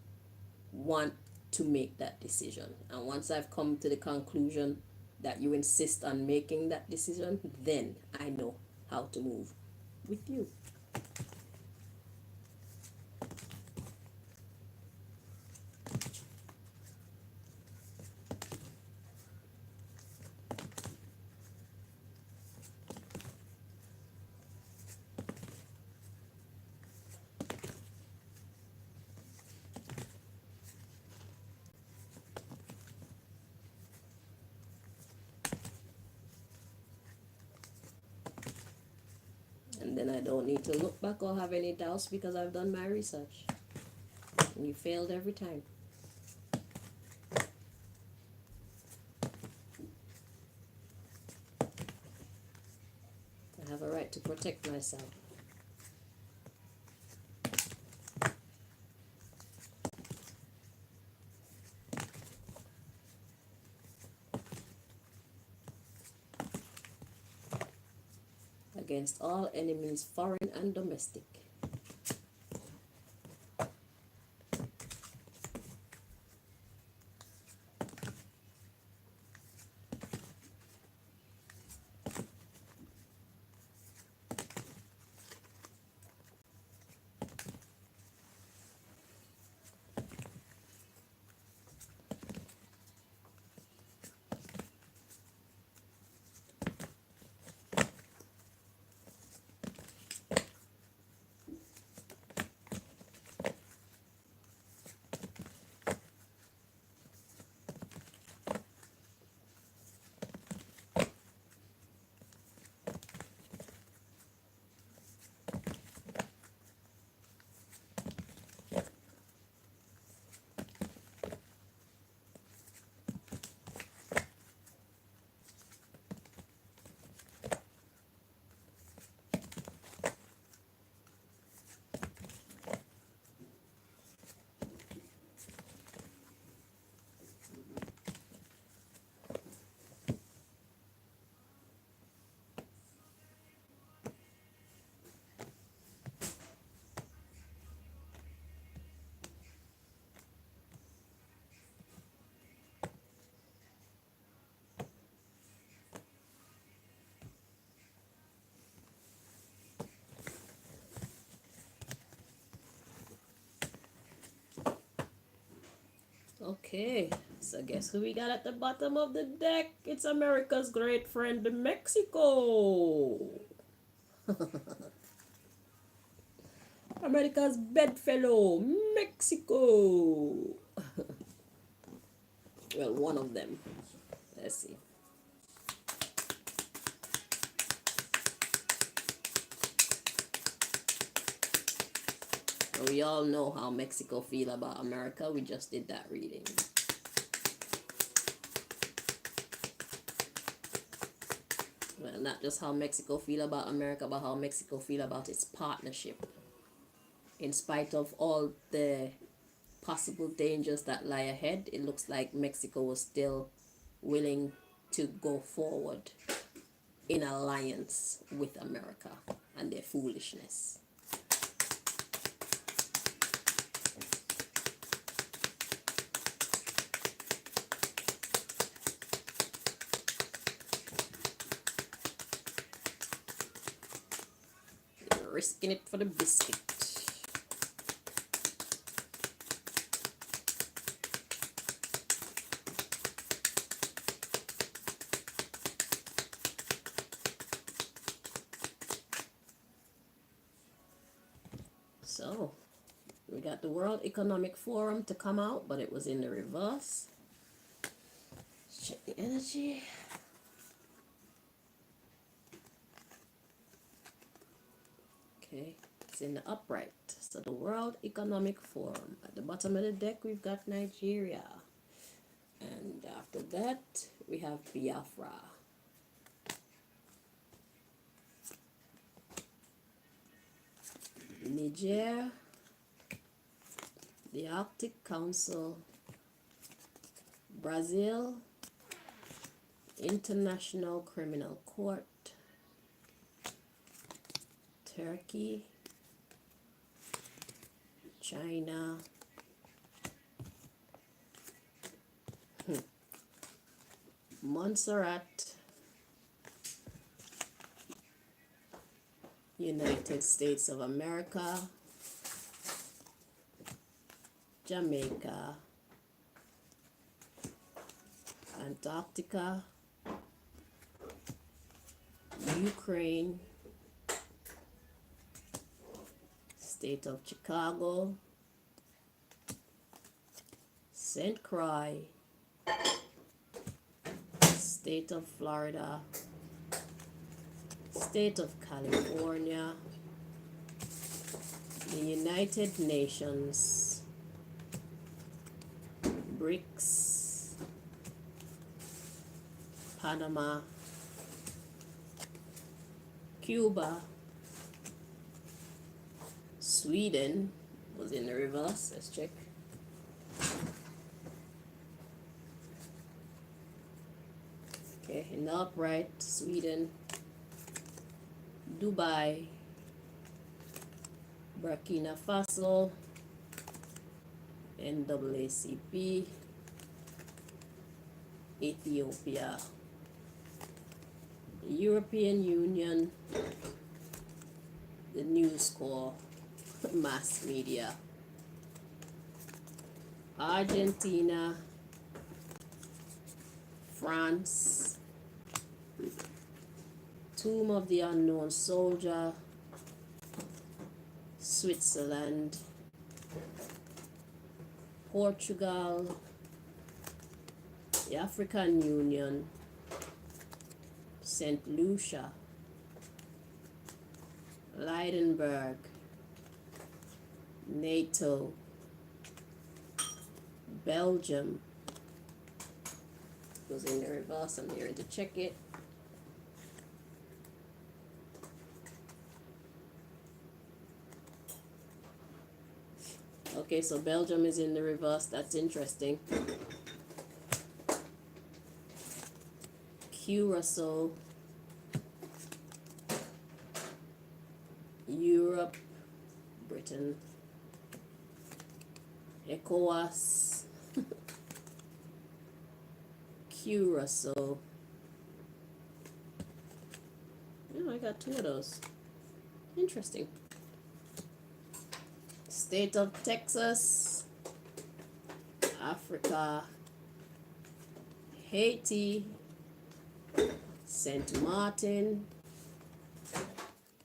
want to make that decision. And once I've come to the conclusion that you insist on making that decision, then I know how to move with you. And then I don't need to look back or have any doubts because I've done my research. And you failed every time. I have a right to protect myself. Against all enemies, foreign and domestic. Okay, so guess who we got at the bottom of the deck? It's America's great friend, Mexico. America's bedfellow, Mexico. Well, one of them. Let's see. We all know how Mexico feel about America. We just did that reading. Well, not just how Mexico feel about America, but how Mexico feel about its partnership. In spite of all the possible dangers that lie ahead, it looks like Mexico was still willing to go forward in alliance with America and their foolishness. They're risking it for the biscuit. So, we got the World Economic Forum to come out, but it was in the reverse. Let's check the energy. Okay, it's in the upright. So the World Economic Forum. At the bottom of the deck, we've got Nigeria. And after that, we have Biafra. Niger, the Arctic Council, Brazil, International Criminal Court, Turkey, China, Montserrat, United States of America, Jamaica, Antarctica, Ukraine, State of Chicago, St. Croix, State of Florida, State of California, the United Nations, BRICS, Panama, Cuba, Sweden was in the reverse. Let's check. Okay, in the upright, Sweden, Dubai, Burkina Faso, NAACP, Ethiopia, European Union, the News Corps, mass media, Argentina, France, Tomb of the Unknown Soldier, Switzerland, Portugal, the African Union, St. Lucia, Leidenberg, NATO, Belgium. Goes in the reverse. I'm here to check it. Okay, so Belgium is in the reverse. That's interesting. Curacao, Europe, Britain, ECOWAS, Curacao. Oh, I got two of those. Interesting. State of Texas, Africa, Haiti, Saint Martin,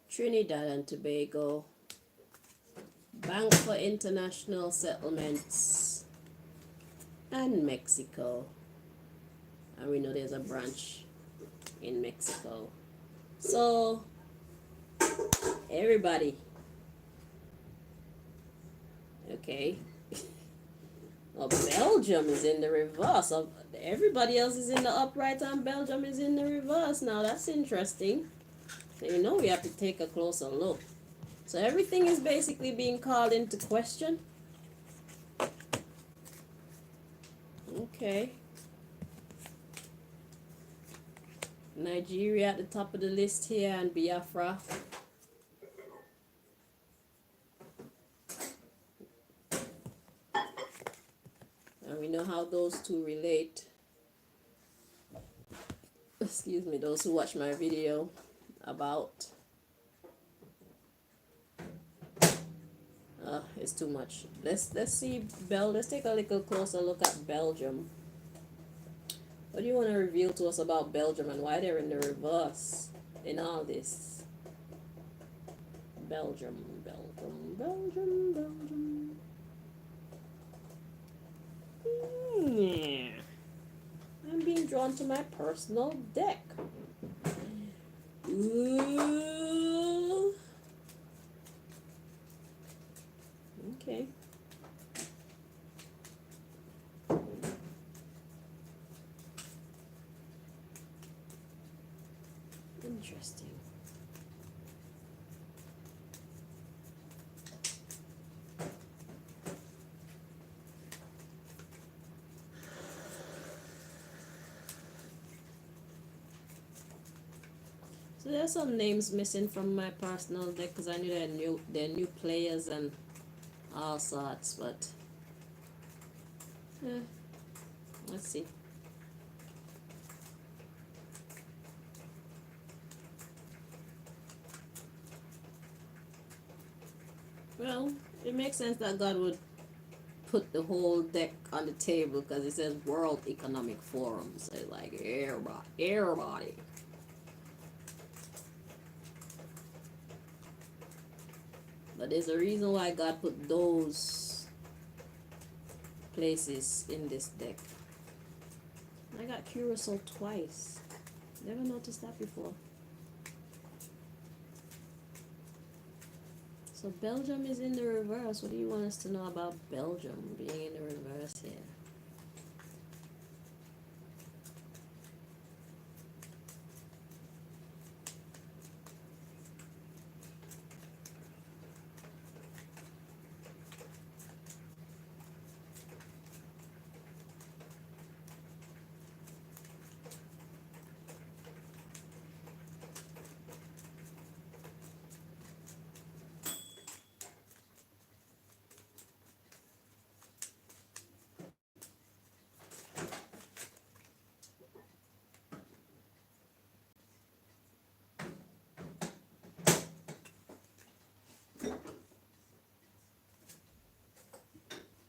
Trinidad and Tobago, Bank for International Settlements, and Mexico. And we know there's a branch in Mexico. So, everybody, okay. Well, Belgium is in the reverse. Everybody else is in the upright and Belgium is in the reverse. Now, that's interesting. So, you know we have to take a closer look. So, everything is basically being called into question. Okay. Nigeria at the top of the list here and Biafra. And we know how those two relate. Excuse me, those who watch my video about it's too much. Let's see let's take a little closer look at Belgium. What do you want to reveal to us about Belgium and why they're in the reverse in all this? Belgium, Belgium, Belgium, Belgium. Yeah. I'm being drawn to my personal deck. Ooh. Okay. Interesting. So there's some names missing from my personal deck because I knew they're new players and all sorts, but let's see. Well, it makes sense that God would put the whole deck on the table because it says World Economic Forum. So it's like everybody. But there's a reason why God put those places in this deck. I got Curacao twice. Never noticed that before. So Belgium is in the reverse. What do you want us to know about Belgium being in the reverse here?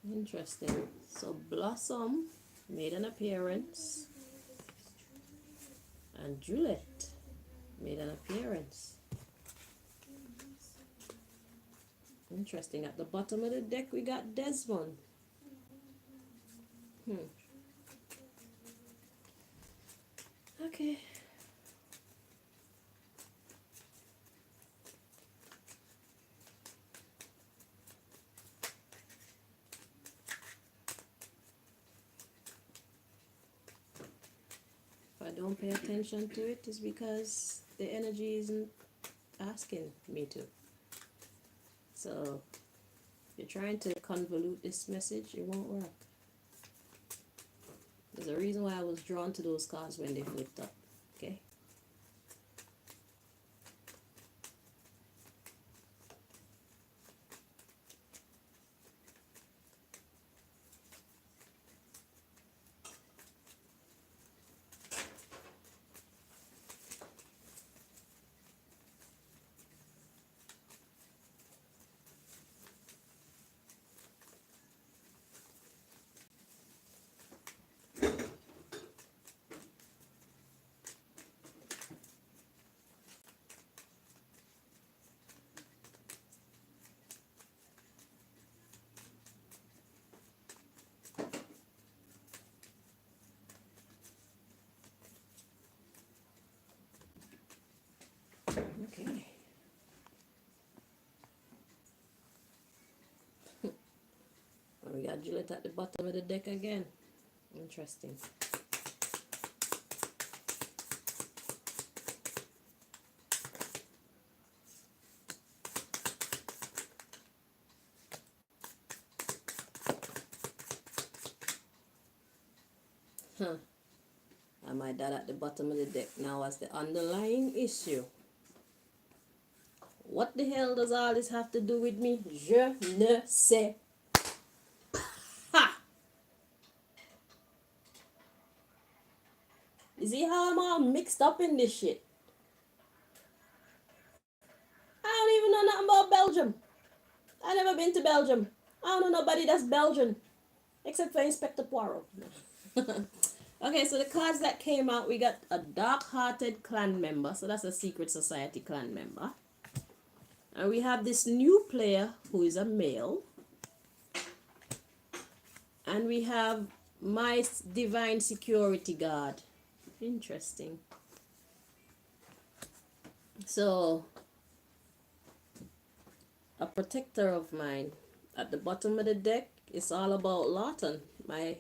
Interesting. So Blossom made an appearance and Juliet made an appearance. Interesting. At the bottom of the deck we got Desmond. Okay. If I don't pay attention to it, it's because the energy isn't asking me to. So if you're trying to convolute this message, it won't work. There's a reason why I was drawn to those cards when they flipped up. Okay? Okay. We got Juliet at the bottom of the deck again. Interesting. Huh. And my dad at the bottom of the deck now as the underlying issue. What the hell does all this have to do with me? Je ne sais. Ha! You see how I'm all mixed up in this shit? I don't even know nothing about Belgium. I never been to Belgium. I don't know nobody that's Belgian. Except for Inspector Poirot. Okay, so the cards that came out, we got a dark-hearted clan member. So that's a secret society clan member. And we have this new player who is a male. And we have my divine security guard. Interesting. So, a protector of mine. At the bottom of the deck, it's all about Lawton, my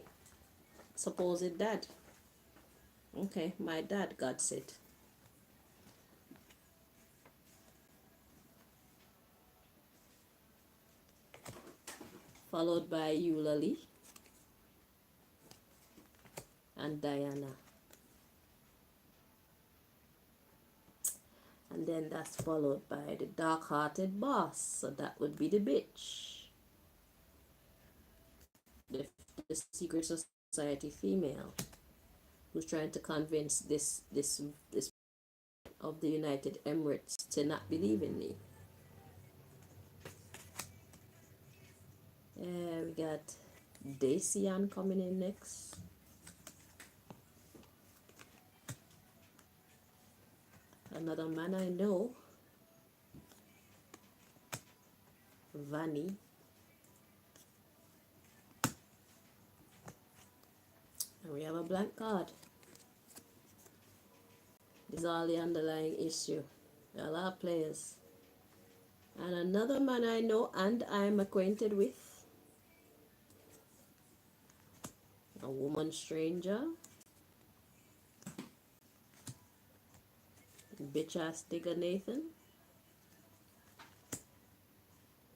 supposed dad. Okay, my dad got it. Followed by Eulalie and Diana. And then that's followed by the dark-hearted boss. So that would be the bitch. The secret society female who's trying to convince this of the United Emirates to not believe in me. We got Dacian coming in next. Another man I know, Vanny. And we have a blank card. This is all the underlying issue. There are a lot of players. And another man I know and I'm acquainted with. A woman stranger. Bitch ass nigga Nathan.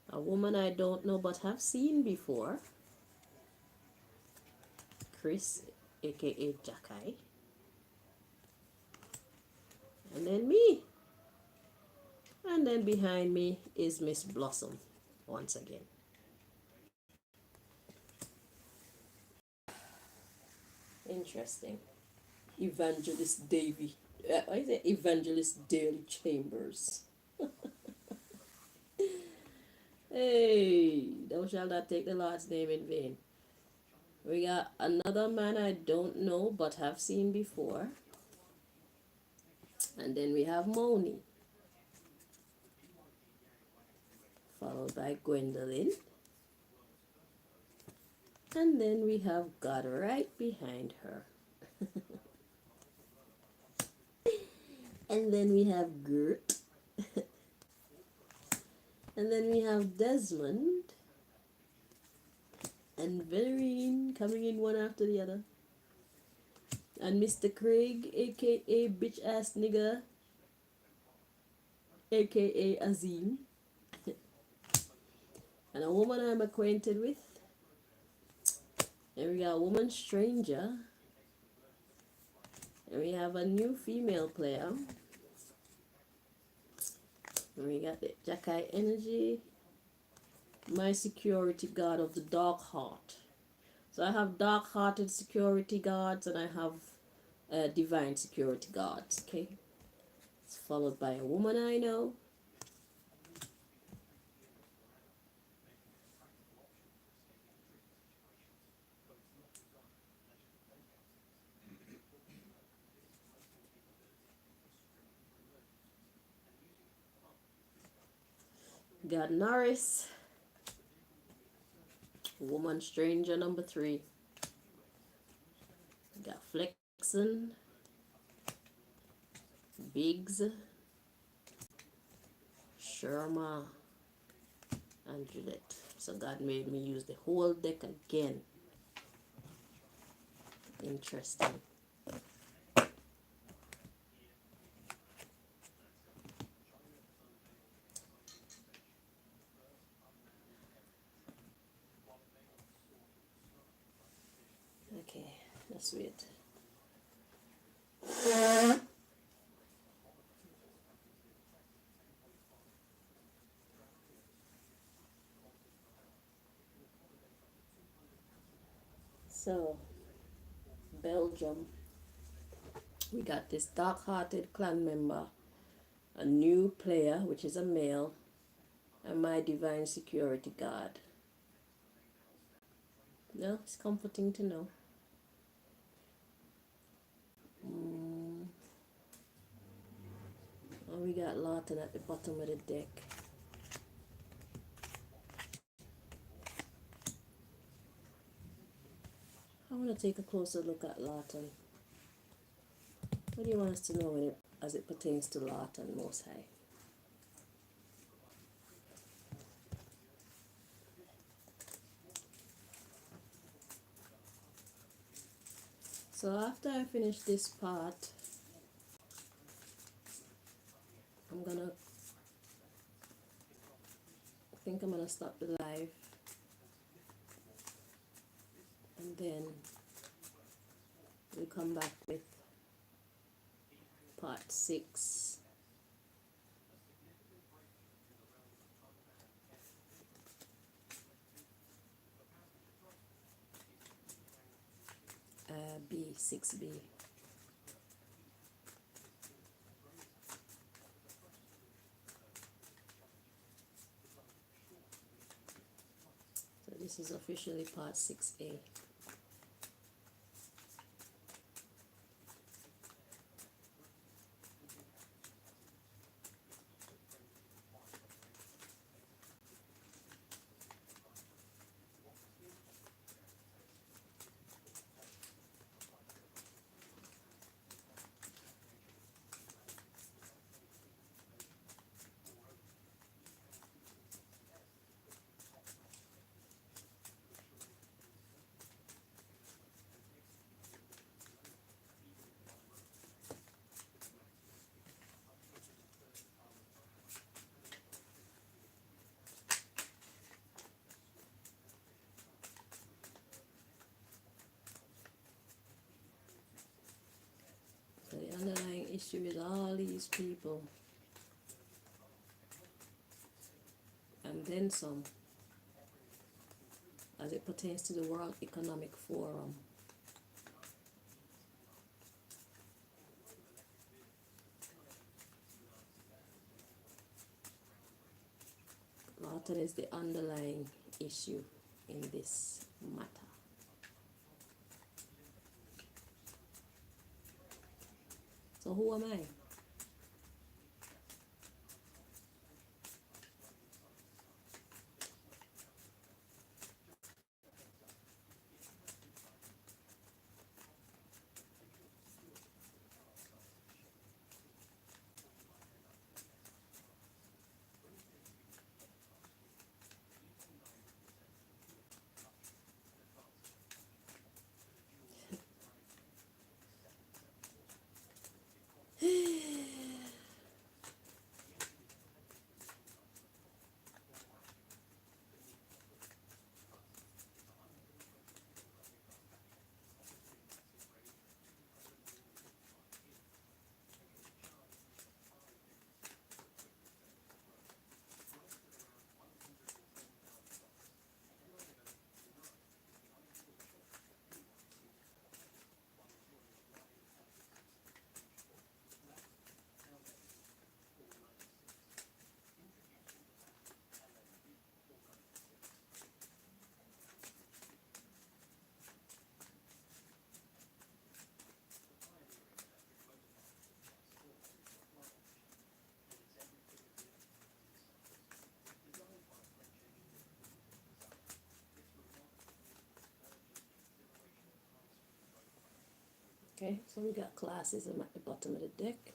A woman I don't know but have seen before. Chris, aka Jacky. And then me. And then behind me is Miss Blossom once again. Interesting. Evangelist Davy. What is it? Evangelist Daily Chambers. Hey, thou shalt not take the Lord's name in vain. We got another man I don't know but have seen before. And then we have Moni. Followed by Gwendolyn. And then we have God right behind her. And then we have Gert. And then we have Desmond. And Vereen coming in one after the other. And Mr. Craig, aka bitch ass nigga, aka Azim. And a woman I'm acquainted with. And we got a woman stranger. And we have a new female player. And we got the Jacky Energy. My security guard of the dark heart. So I have dark-hearted security guards and I have divine security guards. Okay, it's followed by a woman I know. Got Norris. Woman stranger number 3. Got Flexen. Biggs. Sherma and Juliet. So God made me use the whole deck again. Interesting. Okay, let's wait. So, Belgium, we got this dark-hearted clan member, a new player, which is a male, and my divine security guard. No, it's comforting to know. And we got Lawton at the bottom of the deck. I want to take a closer look at Lawton. What do you want us to know when it, as it pertains to Lawton Most High? So after I finish this part, I'm gonna I'm gonna stop the live, and then we'll come back with part 6. B6B. So this is officially part 6A. So the underlying issue is all these people, and then some, as it pertains to the World Economic Forum. Lawton is the underlying issue in this matter. So who am I? Okay, so we got classism at the bottom of the deck.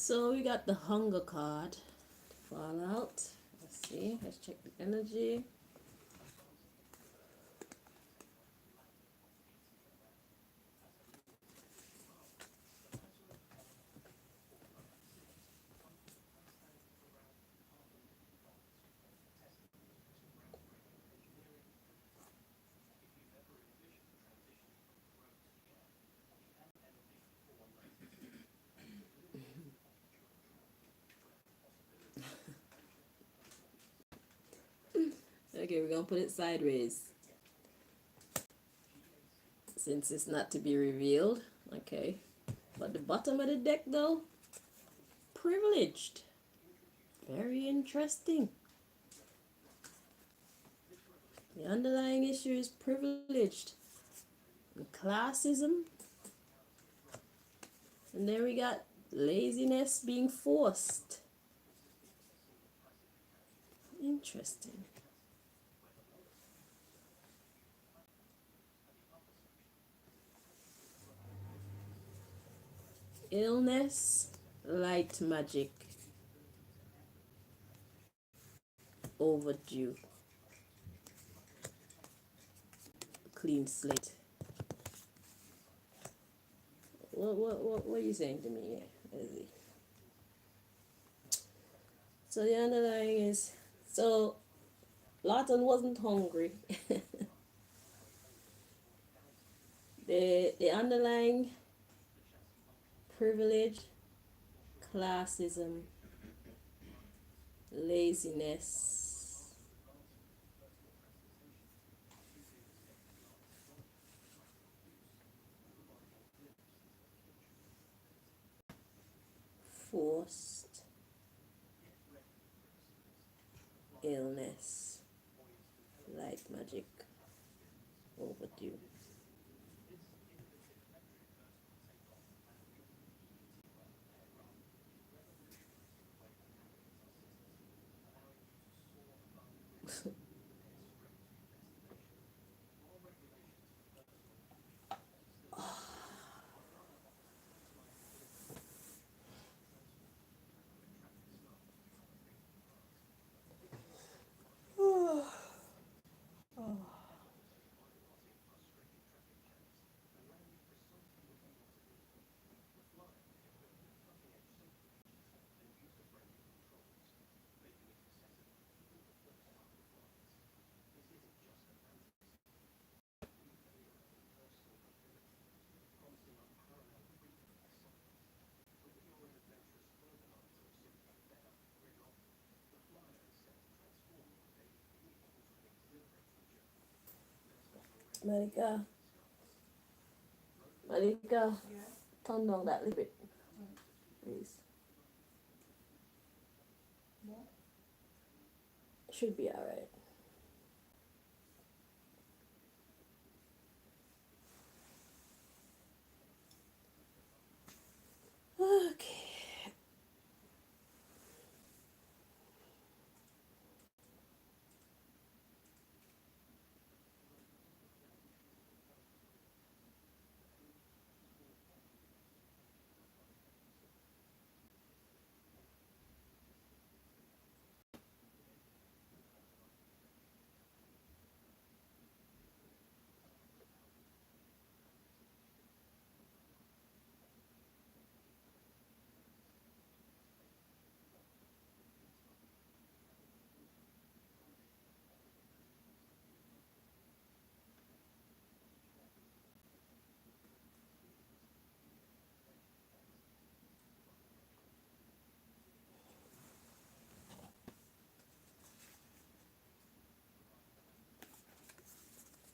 So we got the hunger card to fall out. Let's see. Let's check the energy. Okay, we're gonna put it sideways since it's not to be revealed. Okay, but the bottom of the deck though, privileged. Very interesting. The underlying issue is privileged and classism, and then we got laziness being forced. Interesting. Illness, light magic, overdue, clean slate. What are you saying to me here, Izzy? So the underlying is, so Lawton wasn't hungry. The underlying privilege, classism, laziness, forced illness, light magic, overdue. Malika, Malika, turn down that little bit, please. Should be alright. Okay.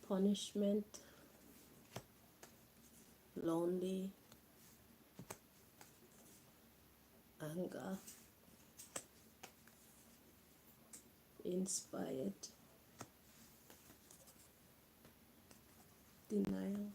Punishment, lonely, anger, inspired, denial.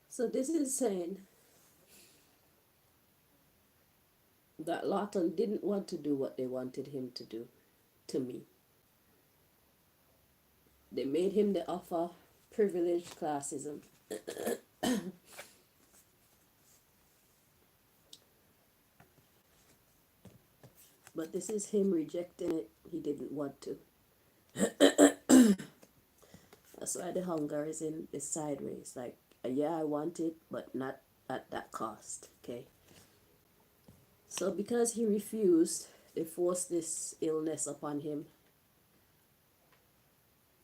So this is saying that Lawton didn't want to do what they wanted him to do to me. They made him the offer, privileged classism. But this is him rejecting it. He didn't want to. That's why the hunger is sideways. Like, yeah, I want it, but not at that cost. Okay. So because he refused, they forced this illness upon him.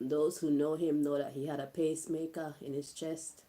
Those who know him know that he had a pacemaker in his chest.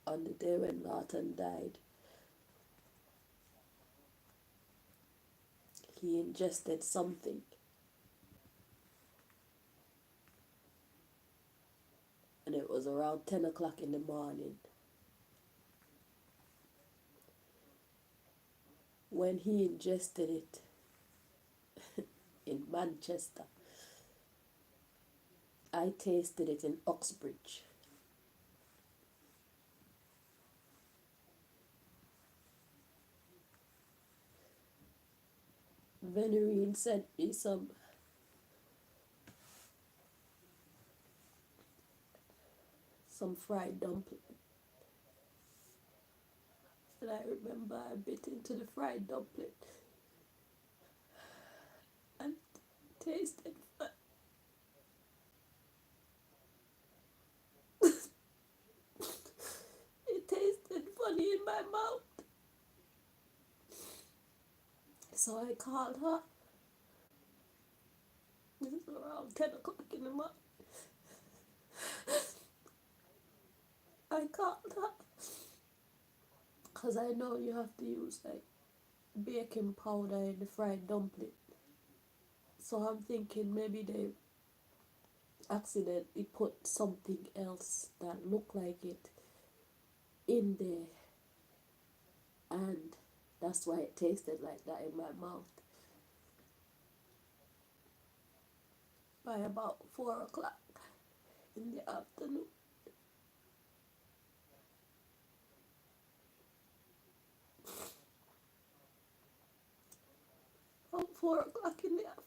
On the day when Lawton died, he ingested something, and it was around 10 o'clock in the morning. When he ingested it in Manchester, I tasted it in Uxbridge. Venerine sent me some fried dumpling. And I remember I bit into the fried dumpling and tasted it tasted funny in my mouth. So I called her. This is around 10 o'clock in the morning. I called her because I know you have to use like baking powder in the fried dumpling. So I'm thinking maybe they accidentally put something else that looked like it in there, and that's why it tasted like that in my mouth. By about 4 o'clock in the afternoon, about 4 o'clock in the afternoon,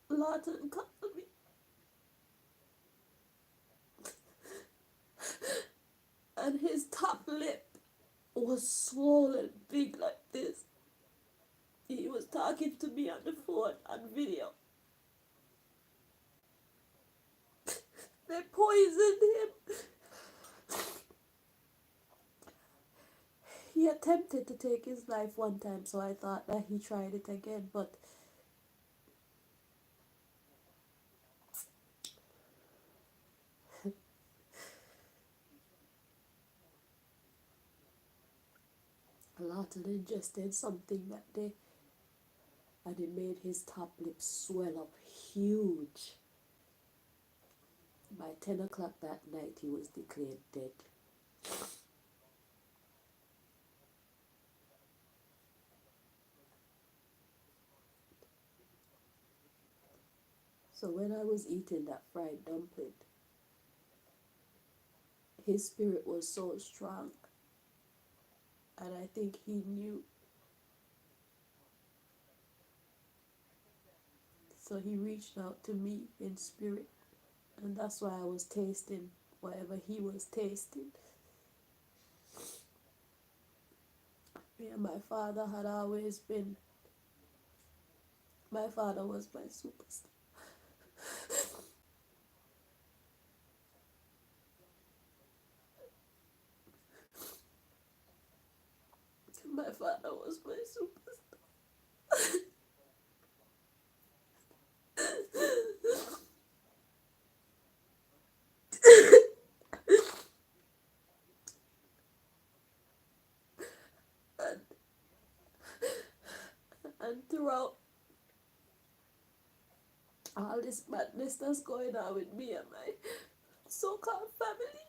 Lawton called me, and his top lip was swollen big like this. He was talking to me on the phone on video. They poisoned him. He attempted to take his life one time, so I thought that he tried it again, but Lawton ingested something that day, and it made his top lip swell up huge. By 10 o'clock that night, he was declared dead. So when I was eating that fried dumpling, his spirit was so strong, and I think he knew. So he reached out to me in spirit, and that's why I was tasting whatever he was tasting. Me and my father had always been, my father was my superstar. My father was my superstar. And, and throughout all this madness that's going on with me and my so-called family,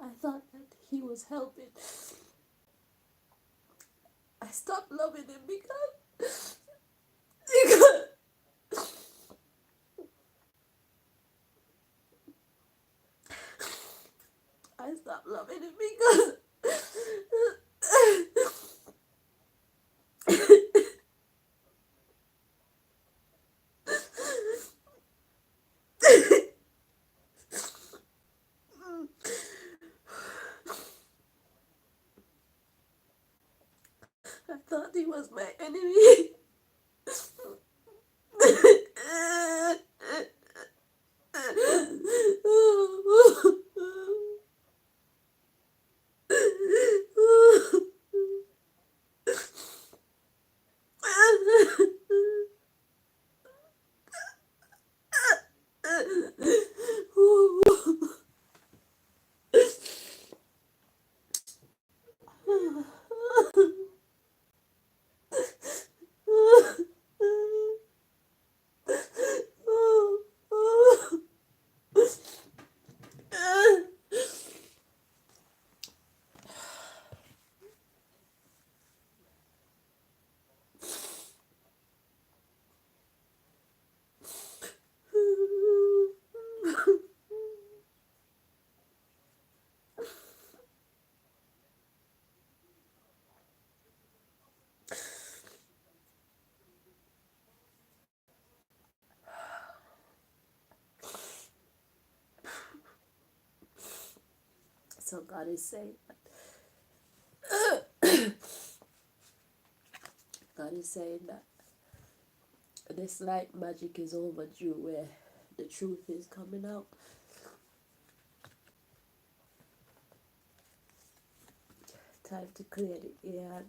I thought that he was helping. I stopped loving him because I stopped loving him because I thought he was my enemy. So God is saying, God is saying that this light magic is overdue, where the truth is coming out. Time to clear the air.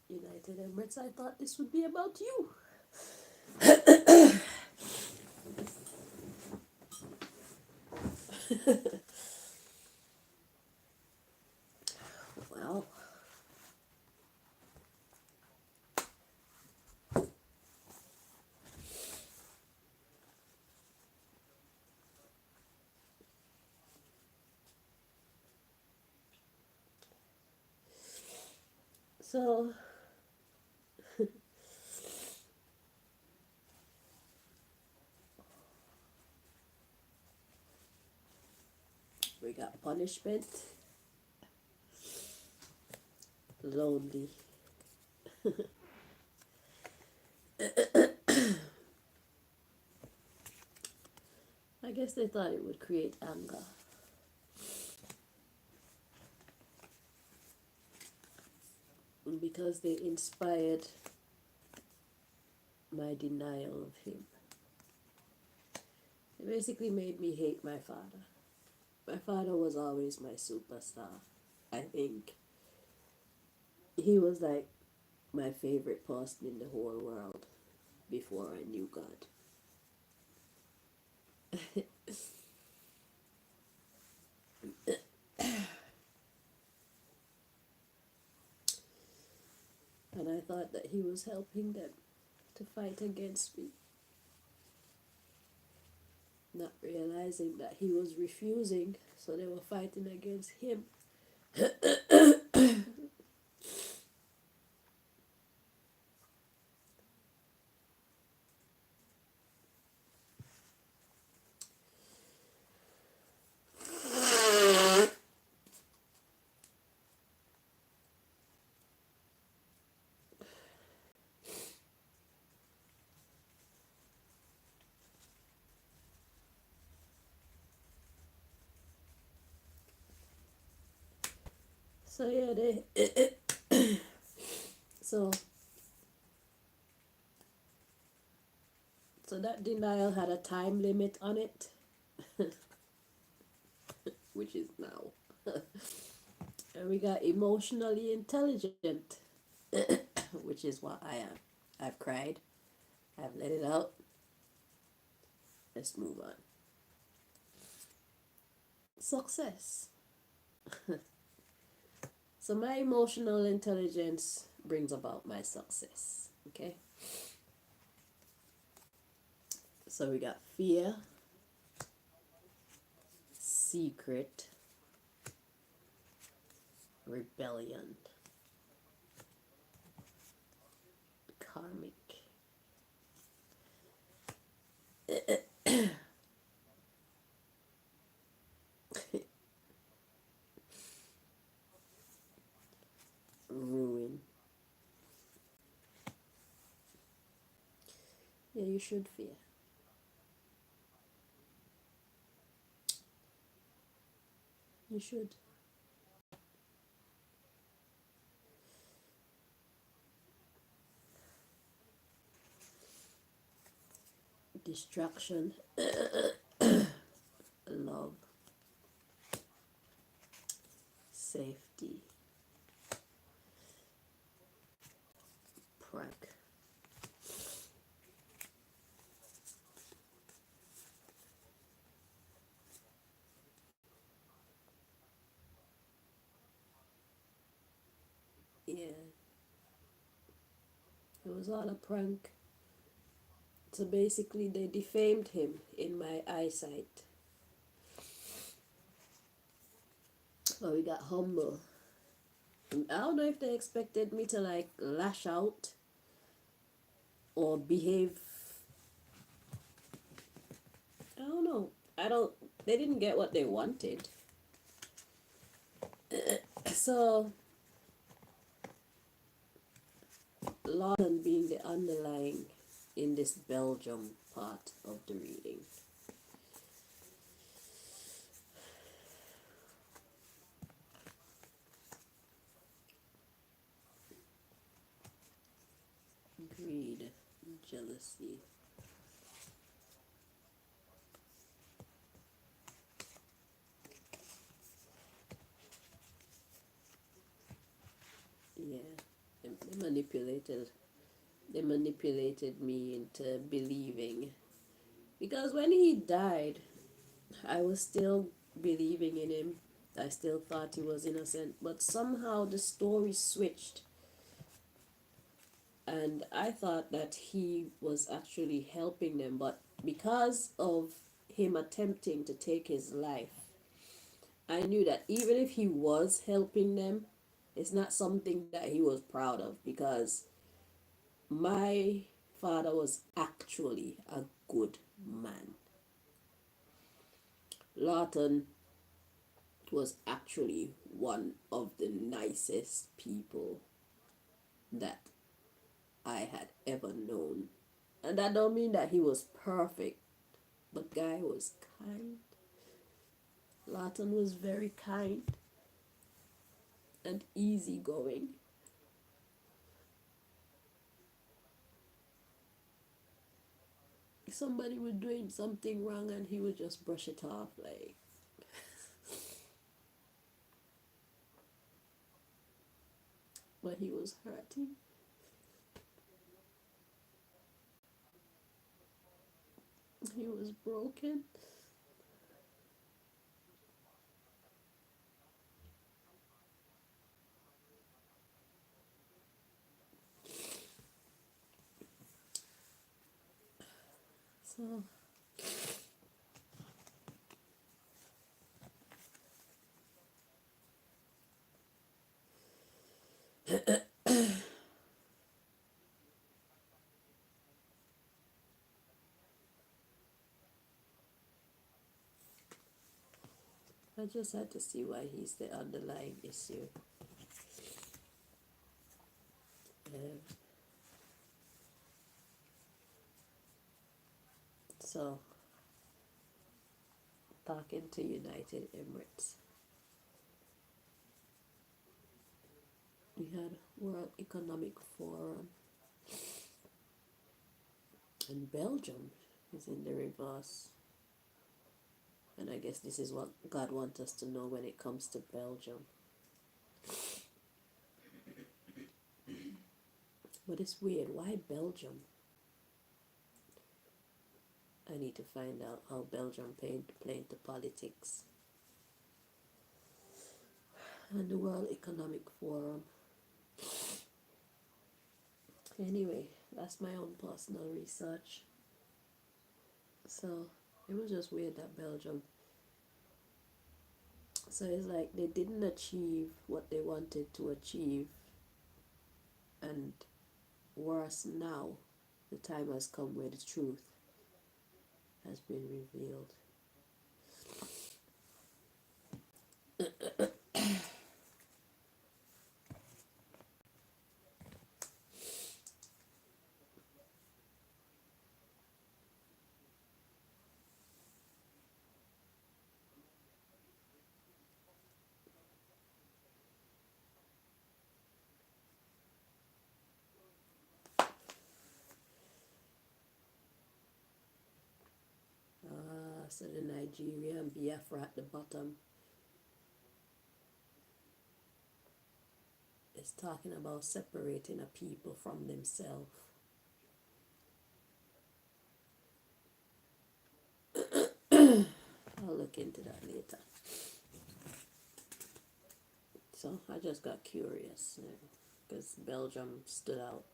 United Emirates, I thought this would be about you. Well, so we got punishment, lonely. I guess they thought it would create anger. Because they inspired my denial of him. It basically made me hate my father. My father was always my superstar. I think he was like my favorite person in the whole world before I knew God. he was helping them to fight against me, not realizing that he was refusing, so they were fighting against him. So yeah, so so that denial had a time limit on it, which is now. And we got emotionally intelligent, which is what I am. I've cried. I've let it out. Let's move on. Success. So my emotional intelligence brings about my success. Okay. So we got fear, secret, rebellion, karmic. Ruin. Yeah, you should fear. You should. Distraction, love, safety, prank. Yeah, it was all a prank. So basically, they defamed him in my eyesight. Oh, we got humble. I don't know if they expected me to like lash out or behave. I don't know. I don't. They didn't get what they wanted. So, Lawton being the underlying in this Belgium part of the reading. Greed, jealousy. Yeah, they manipulated. They manipulated me into believing, because when he died, I was still believing in him. I still thought he was innocent, but somehow the story switched, and I thought that he was actually helping them, but because of him attempting to take his life, I knew that even if he was helping them, it's not something that he was proud of, because my father was actually a good man. Lawton was actually one of the nicest people that I had ever known. And that don't mean that he was perfect, but guy was kind. Lawton was very kind and easygoing. If somebody was doing something wrong and he would just brush it off like, but he was hurting. He was broken. So I just had to see why he's the underlying issue. Um, so talking to United Emirates, we had World Economic Forum, and Belgium is in the reverse. And I guess this is what God wants us to know when it comes to Belgium. But it's weird. Why Belgium? I need to find out how Belgium played into politics. And the World Economic Forum. Anyway, that's my own personal research. So it was just weird that Belgium. So it's like they didn't achieve what they wanted to achieve. And worse now, the time has come where the truth has been revealed. So the Nigeria and Biafra at the bottom is talking about separating a people from themselves. I'll look into that later. So I just got curious because Belgium stood out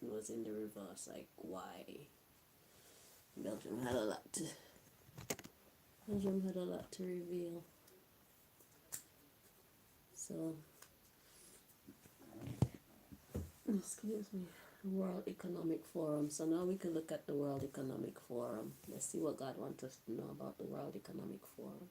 and was in the reverse. Like, why? Belgium had a lot to reveal. So, excuse me, World Economic Forum. So now we can look at the World Economic Forum. Let's see what God wants us to know about the World Economic Forum.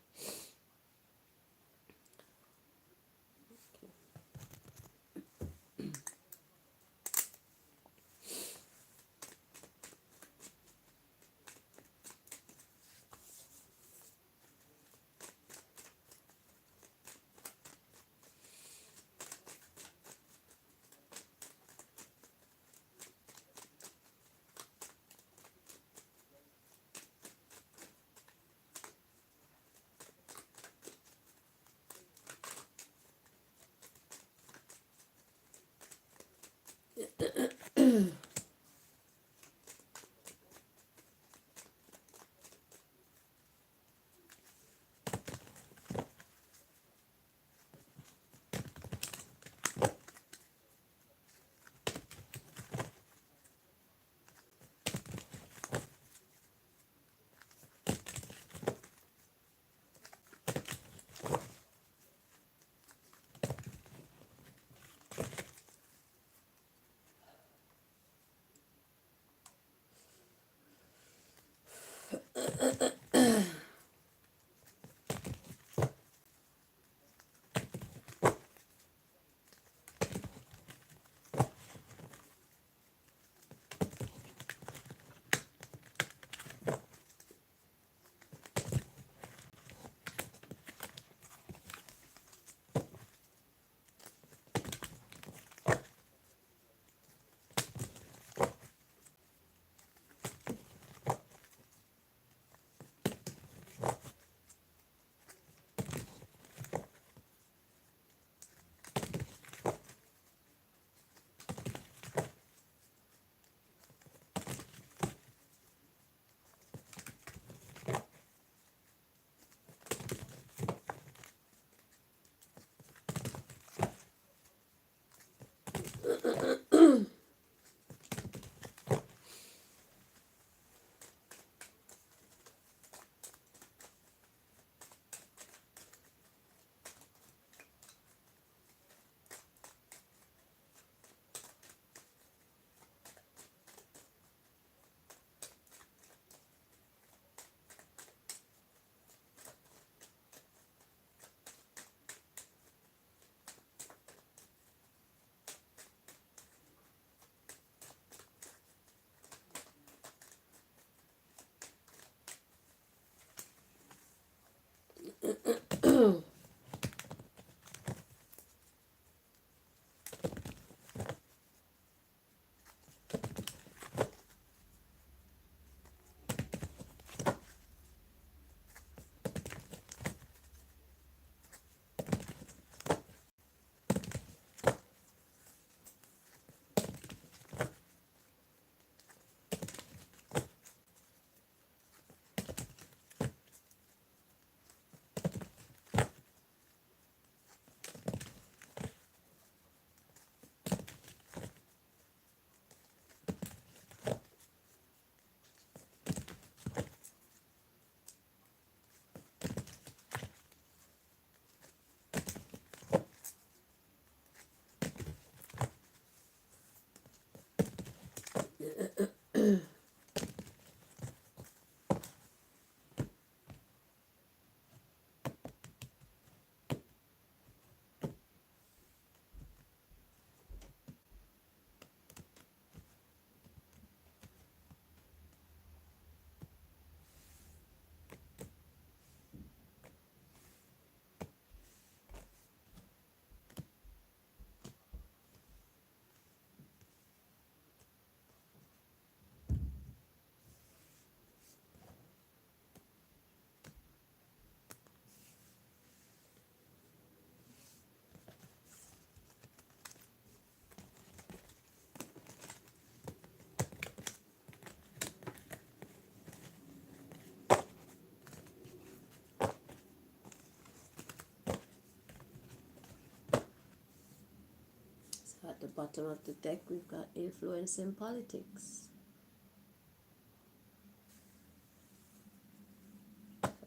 So at the bottom of the deck, we've got influence in politics.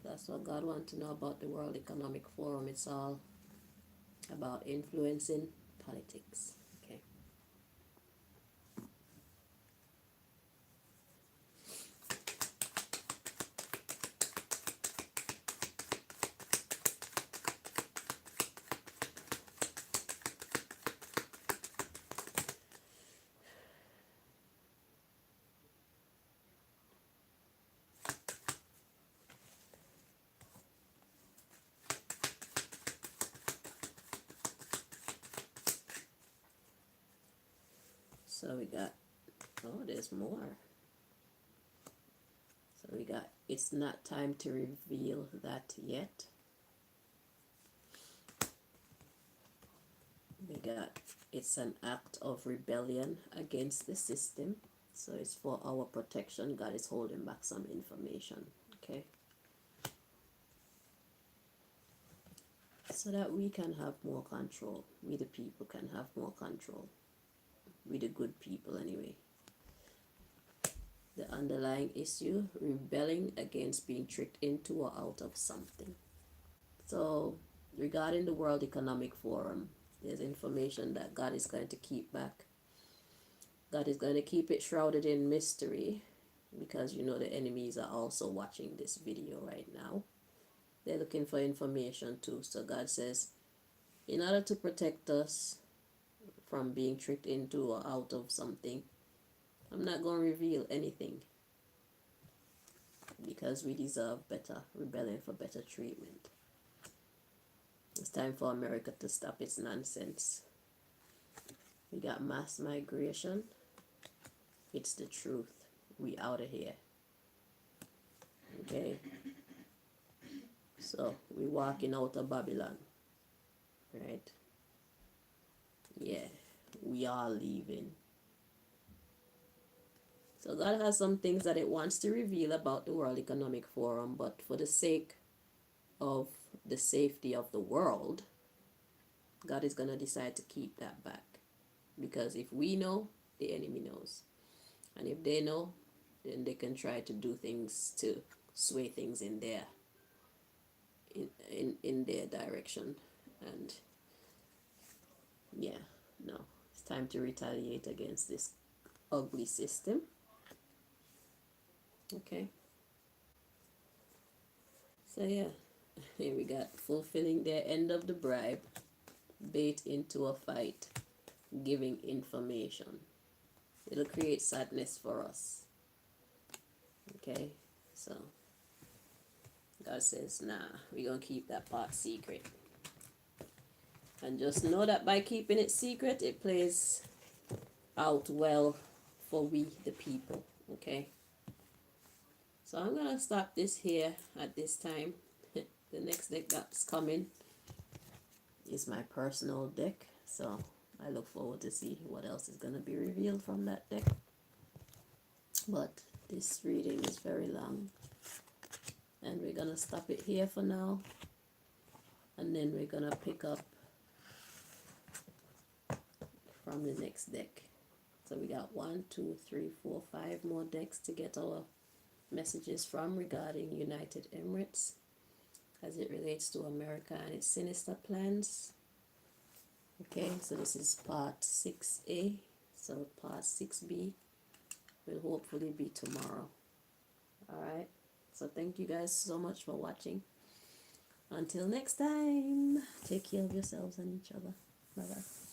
That's what God wants to know about the World Economic Forum. It's all about influencing politics. Okay. So we got, oh, there's more. So we got, it's not time to reveal that yet. We got, it's an act of rebellion against the system. So it's for our protection. God is holding back some information. Okay. So that we can have more control. We the people can have more control. We the good people anyway. The underlying issue, rebelling against being tricked into or out of something. So regarding the World Economic Forum, there's information that God is going to keep back. God is going to keep it shrouded in mystery because you know the enemies are also watching this video right now. They're looking for information too. So God says, in order to protect us from being tricked into or out of something, I'm not going to reveal anything because we deserve better, rebelling for better treatment. It's time for America to stop its nonsense. We got mass migration. It's the truth. We out of here. Okay? So, we walking out of Babylon. Right? Yeah. We are leaving. So God has some things that it wants to reveal about the World Economic Forum, but for the sake of the safety of the world, God is going to decide to keep that back. Because if we know, the enemy knows. And if they know, then they can try to do things to sway things in their in their direction. And yeah, no, it's time to retaliate against this ugly system. Okay. So yeah, here we got fulfilling their end of the bribe, bait into a fight, giving information. It'll create sadness for us. Okay, so God says, nah, we're going to keep that part secret. And just know that by keeping it secret, it plays out well for we, the people. Okay, so I'm going to stop this here at this time. The next deck that's coming is my personal deck. So I look forward to see what else is going to be revealed from that deck. But this reading is very long. And we're going to stop it here for now. And then we're going to pick up from the next deck. So we got 1, 2, 3, 4, 5 more decks to get our messages from regarding United Emirates as it relates to America and its sinister plans. Okay, so this is part 6A. So part 6B, will hopefully be tomorrow. All right. So thank you guys so much for watching. Until next time, take care of yourselves and each other. Bye bye.